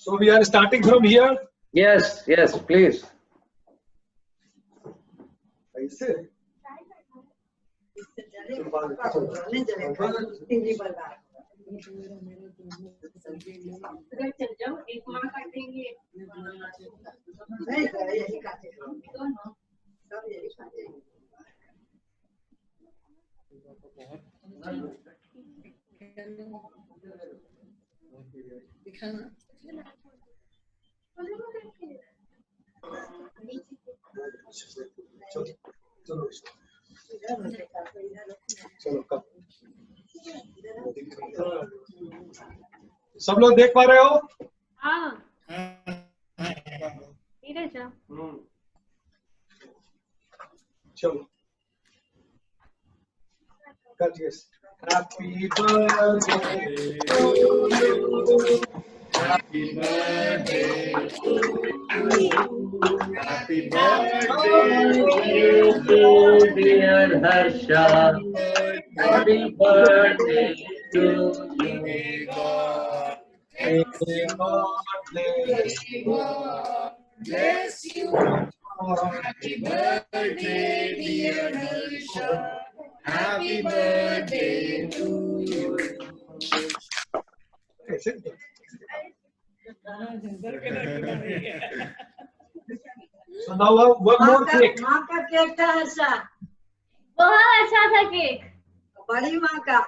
So we are starting from here. Yes, yes, please. ऐसे चल जाओ, एक माँ काटेंगे। यही काटेंगे, सब यही काटेंगे। सब लोग देख पा रहे हो? हाँ। धीरे जा। चलो Happy birthday to you. Happy birthday to you. Happy birthday to dear Harsha. Happy birthday to you. May God bless you. Happy birthday, dear Harsha. Happy birthday to you. So now one more cake. माँ का cake था हर्षा, बहुत अच्छा था cake. बड़ी माँ का।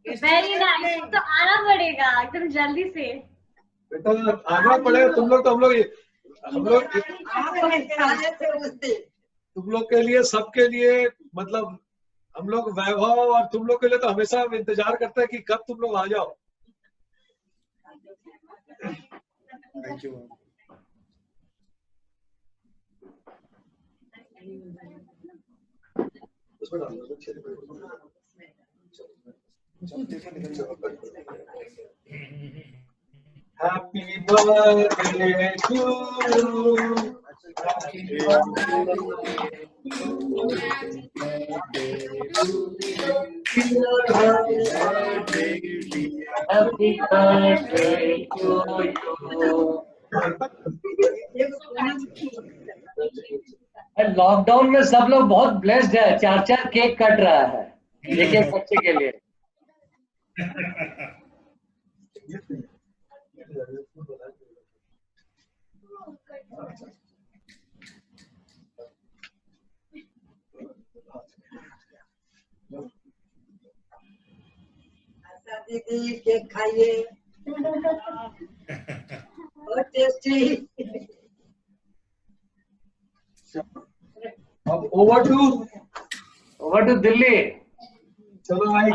Very nice. तो आना पड़ेगा एकदम जल्दी से। बेटा आना पड़ेगा, तुम लोग तो हम लोग तुम लोग के लिए, सबके लिए, मतलब हम लोग वैभव और तुम लोग के लिए तो हमेशा इंतजार करते हैं कि कब तुम लोग आ जाओ। Thank you. Happy birthday to you. Happy birthday to you. Lockdown में सब लोग बहुत ब्लेस्ड है, 4-4 केक कट रहा है एक एक बच्चे के लिए। दीदी केक खाइए, बहुत टेस्टी। अब ओवर टू दिल्ली। चलो भाई,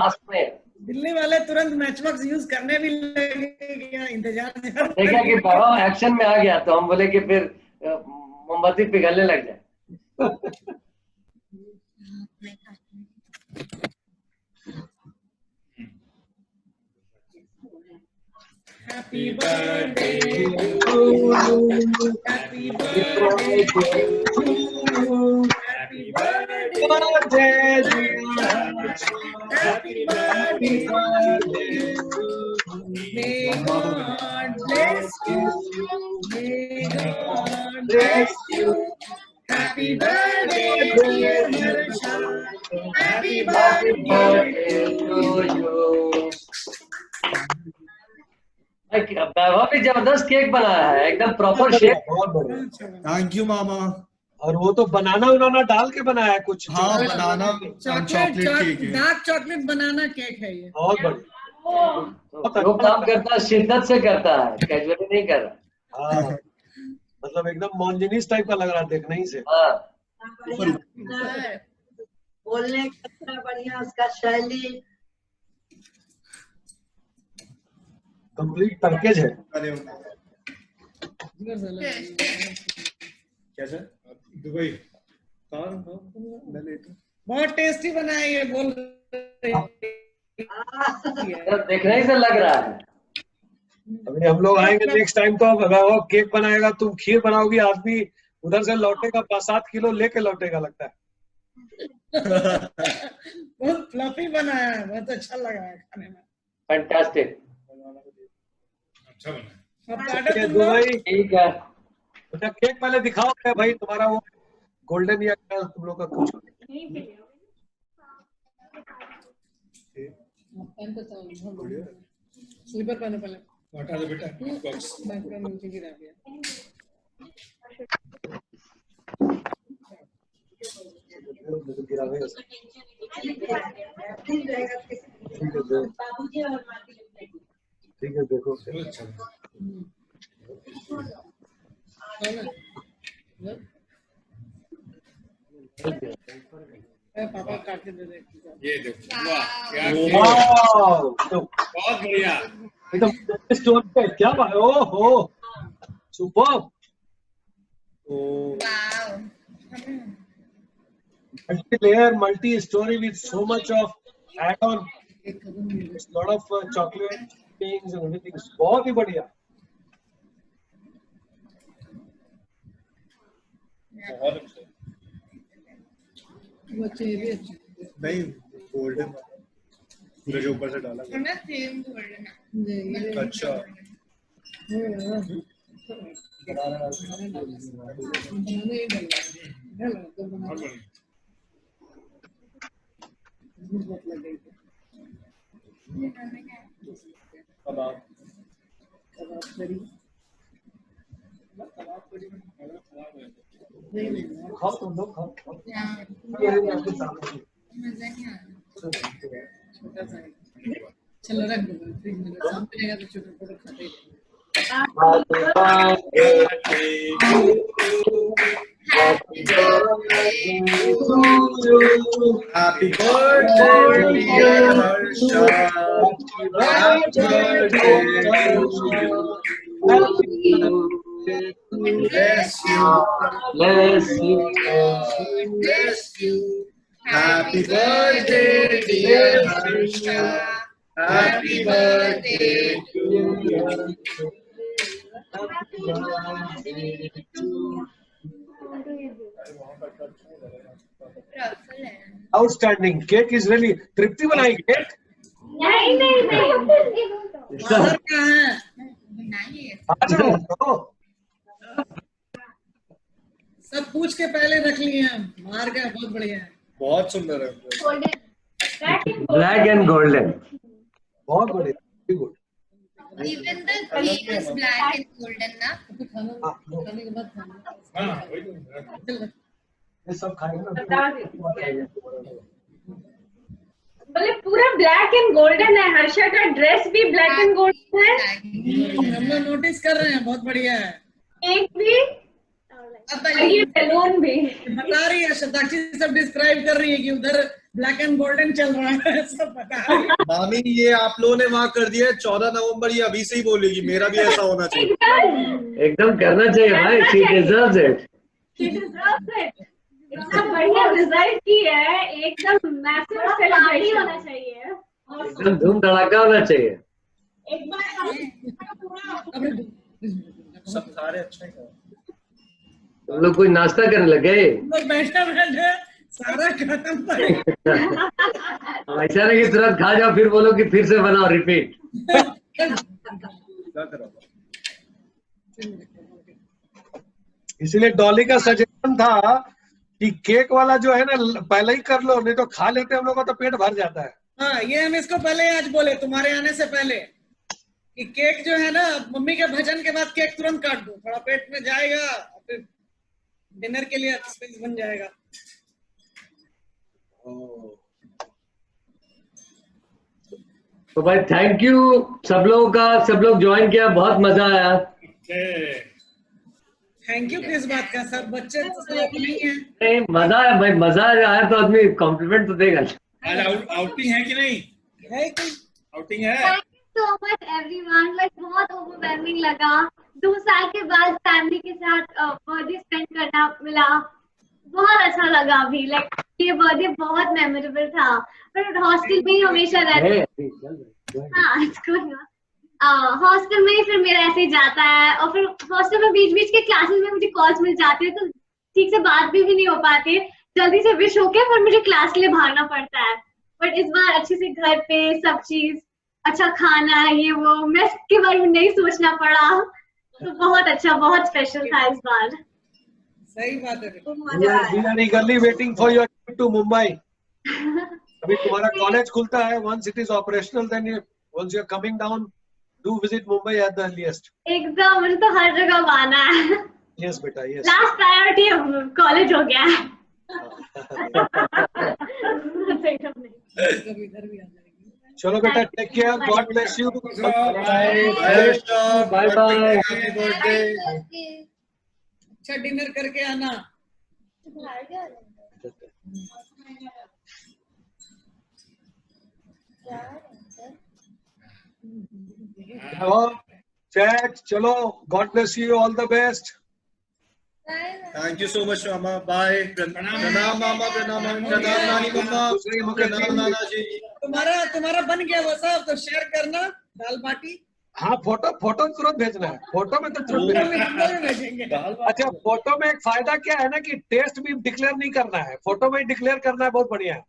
दिल्ली वाले तुरंत मैचबॉक्स यूज करने भी लगे, क्या इंतजार देखा कि बड़ा एक्शन में आ गया तो हम बोले कि फिर मोमबत्ती पिघलने लग जाए। Happy birthday to you. Happy birthday to you. Happy birthday to you. Happy birthday to you. May God bless you. May God bless you. Happy birthday, dear Harsha. Happy birthday to you. वैभव भी जबरदस्त cake बनाया है, एकदम proper shape. बहुत बढ़िया। Thank you मामा। और वो तो बनाना उनाना डाल के बनाया है कुछ। हाँ, बनाना चॉकलेट केक है। डार्क चॉकलेट बनाना केक है ये। बहुत बढ़िया। जो काम करता है शिद्दत से करता है, कैजुअली नहीं कर रहा। हाँ, मतलब एकदम मॉन्जिनिस टाइप का लग रहा है देखने ही से। बोलने का इतना बढ़िया उसका शैली, कंप्लीट पैकेज है। कैसे? दुबई बहुत टेस्टी बनाया ये, बोल देखने ही से लग रहा है। अभी हम लोग आएंगे नेक्स्ट टाइम तो अब वो केक बनाएगा, तुम खीर बनाओगी, आदमी उधर से लौटेगा 5-7 किलो लेके लौटेगा लगता है। बहुत फ्लफी बनाया है, बहुत अच्छा लगा है खाने में। फैंटास्टिक। अच्छा बना। अब काटो तुम लोग। दुबई ठीक है। अच्छा केक पहले दिखाओ क्या भाई, तुम्हारा वो गोल्डन या क्या तुम लोग का कुछ। स्लीपर पहनो पहले। हटा दो बेटा बॉक्स। नीचे गिरा दिया। ठीक है देखो। पापा काट के दे दे। ये देखो, वाह क्या बहुत बढ़िया। एकदम स्टोन पे क्या बात। ओहो super. Multi-layer, multi-story with so much of add-on, lot of chocolate things and everything. बहुत ही बढ़िया। बहुत अच्छा। नहीं गोल्डन पूरे जो ऊपर से डाला गया। अच्छा खाओ तुम लोग खाओ। चलो रख दो फ्रिज में, सामने रहेगा तो छोटे छोटे खाते ही। Happy birthday, dear Harsha. Happy birthday to you. Bless you. Bless you. Bless you. Happy birthday, dear Harsha. Happy birthday to you. Happy birthday to you. Outstanding. Cake is really तृप्ति बनाई cake. नहीं नहीं नहीं बाहर कहाँ है? सब पूछ के पहले रख लिए हैं, बाहर का बहुत बढ़िया है। बहुत सुंदर है। Black and golden. बहुत बढ़िया। Very good. Even the cake is black and golden, ना? खाने के बाद खाना। हाँ वही तो। ये सब खाएंगे ना। बोले पूरा ब्लैक एंड गोल्डन है, हर्षा का ड्रेस भी ब्लैक एंड गोल्डन है। हम लोग नोटिस कर रहे हैं, बहुत बढ़िया है। केक भी और ये बैलून भी। बता रही है शताक्षी, सब डिस्क्राइब कर रही है कि उधर ब्लैक एंड गोल्डन चल रहा है, सब बता रही है। मामी ये आप लोगों ने वहाँ कर दिया है, 14 नवंबर ये अभी से ही बोलेगी, मेरा भी ऐसा होना चाहिए। एकदम करना चाहिए भाई, she deserves it. She deserves it. इतना बढ़िया रिजल्ट की है, एकदम मैसिव सेलिब्रेशन होना चाहिए, एकदम धूम धड़ाका होना चाहिए। एक बार सब सारे अच्छा ही कर। तुम लोग कोई नाश्ता करने लगे? बैठे बैठे सारा खत्म करेंगे। ऐसा नहीं कि तुरंत खा जाओ फिर बोलो कि फिर से बनाओ रिपीट। इसीलिए डॉली का सजेशन था कि केक वाला जो है ना पहले ही कर लो, नहीं तो खा लेते हम लोग का तो पेट भर जाता है। हाँ ये हम इसको पहले आज बोले, तुम्हारे आने से पहले। कि केक जो है ना, मम्मी के भजन के बाद केक तुरंत काट दो, थोड़ा पेट में जाएगा, फिर डिनर के लिए स्पेस बन जाएगा। तो भाई थैंक यू सब लोगों का, सब लोग ज्वाइन किया, बहुत मजा आया। थैंक यू किस बात का, सब बच्चे तो सब अपने ही हैं। नहीं मजा है भाई, मजा आया तो आदमी कॉम्प्लीमेंट तो देगा। आज आउटिंग है कि नहीं? है कि आउटिंग है। Thank you so much everyone, like बहुत ओवरवेलमिंग लगा। 2 साल के बाद फैमिली के साथ बर्थडे स्पेंड करना मिला, बहुत अच्छा लगा। अभी लाइक ये बर्थडे बहुत मेमोरेबल था, पर हॉस्टल में ही हमेशा रहते। हाँ हॉस्टल में ही फिर मेरा ऐसे ही जाता है, और फिर हॉस्टल में बीच बीच के क्लासेस में मुझे कॉल्स मिल जाते हैं, तो ठीक से बात भी नहीं हो पाती, जल्दी से विश होके फिर मुझे क्लास के लिए भागना पड़ता है। बट इस बार अच्छे से घर पे सब चीज, अच्छा खाना, ये वो मेस के बारे में नहीं सोचना पड़ा, तो बहुत अच्छा, बहुत स्पेशल था इस बार। सही बात है। We are eagerly waiting for your trip to Mumbai. अभी तुम्हारा कॉलेज खुलता है, once it is operational, then once you are coming down, do visit Mumbai at the earliest. एकदम, मुझे तो हर जगह आना है। Yes बेटा, yes. लास्ट प्रायोरिटी कॉलेज हो गया है। चलो बेटा, take care, God bless you, bye bye. अच्छा डिनर करके आना। चैट, चलो, God bless you, all the best. Thank you so much मामा, बाय। प्रणाम मामा, प्रणाम नानी मम्मा, प्रणाम नाना जी। तुम्हारा बन गया वो सब, तो शेयर करना दाल बाटी। हाँ फोटो तुरंत भेजना है, फोटो में तो तुरंत भेजेंगे। अच्छा फोटो में एक फायदा क्या है ना कि टेस्ट भी डिक्लेयर नहीं करना है, फोटो में डिक्लेयर करना है, बहुत बढ़िया है।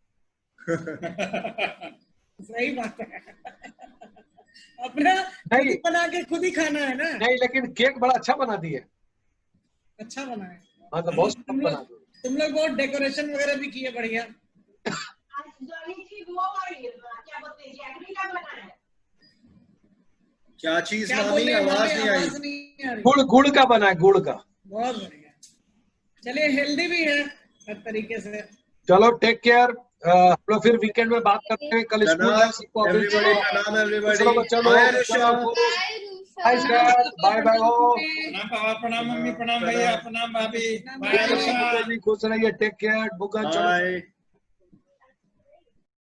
सही बात है, अपना नहीं बना के खुद ही खाना है ना। नहीं लेकिन केक बड़ा अच्छा बना दिए। अच्छा बना है। हाँ तो बहुत बना दिए। तुम लोग बहुत डेकोरेशन वगैरह भी किए, बढ़िया। क्या चीज मामी, आवाज नहीं आई। गुड़ का बना है, गुड़ का। बहुत बढ़िया, चलिए हेल्दी भी है हर तरीके से। चलो टेक केयर, हम लोग फिर वीकेंड में बात करते हैं। कल स्कूल है सबको। प्रणाम एवरीबॉडी। Bye bye. प्रणाम मम्मी, प्रणाम भैया, प्रणाम भाभी। खुश रहिए, टेक केयर। बुका चलो।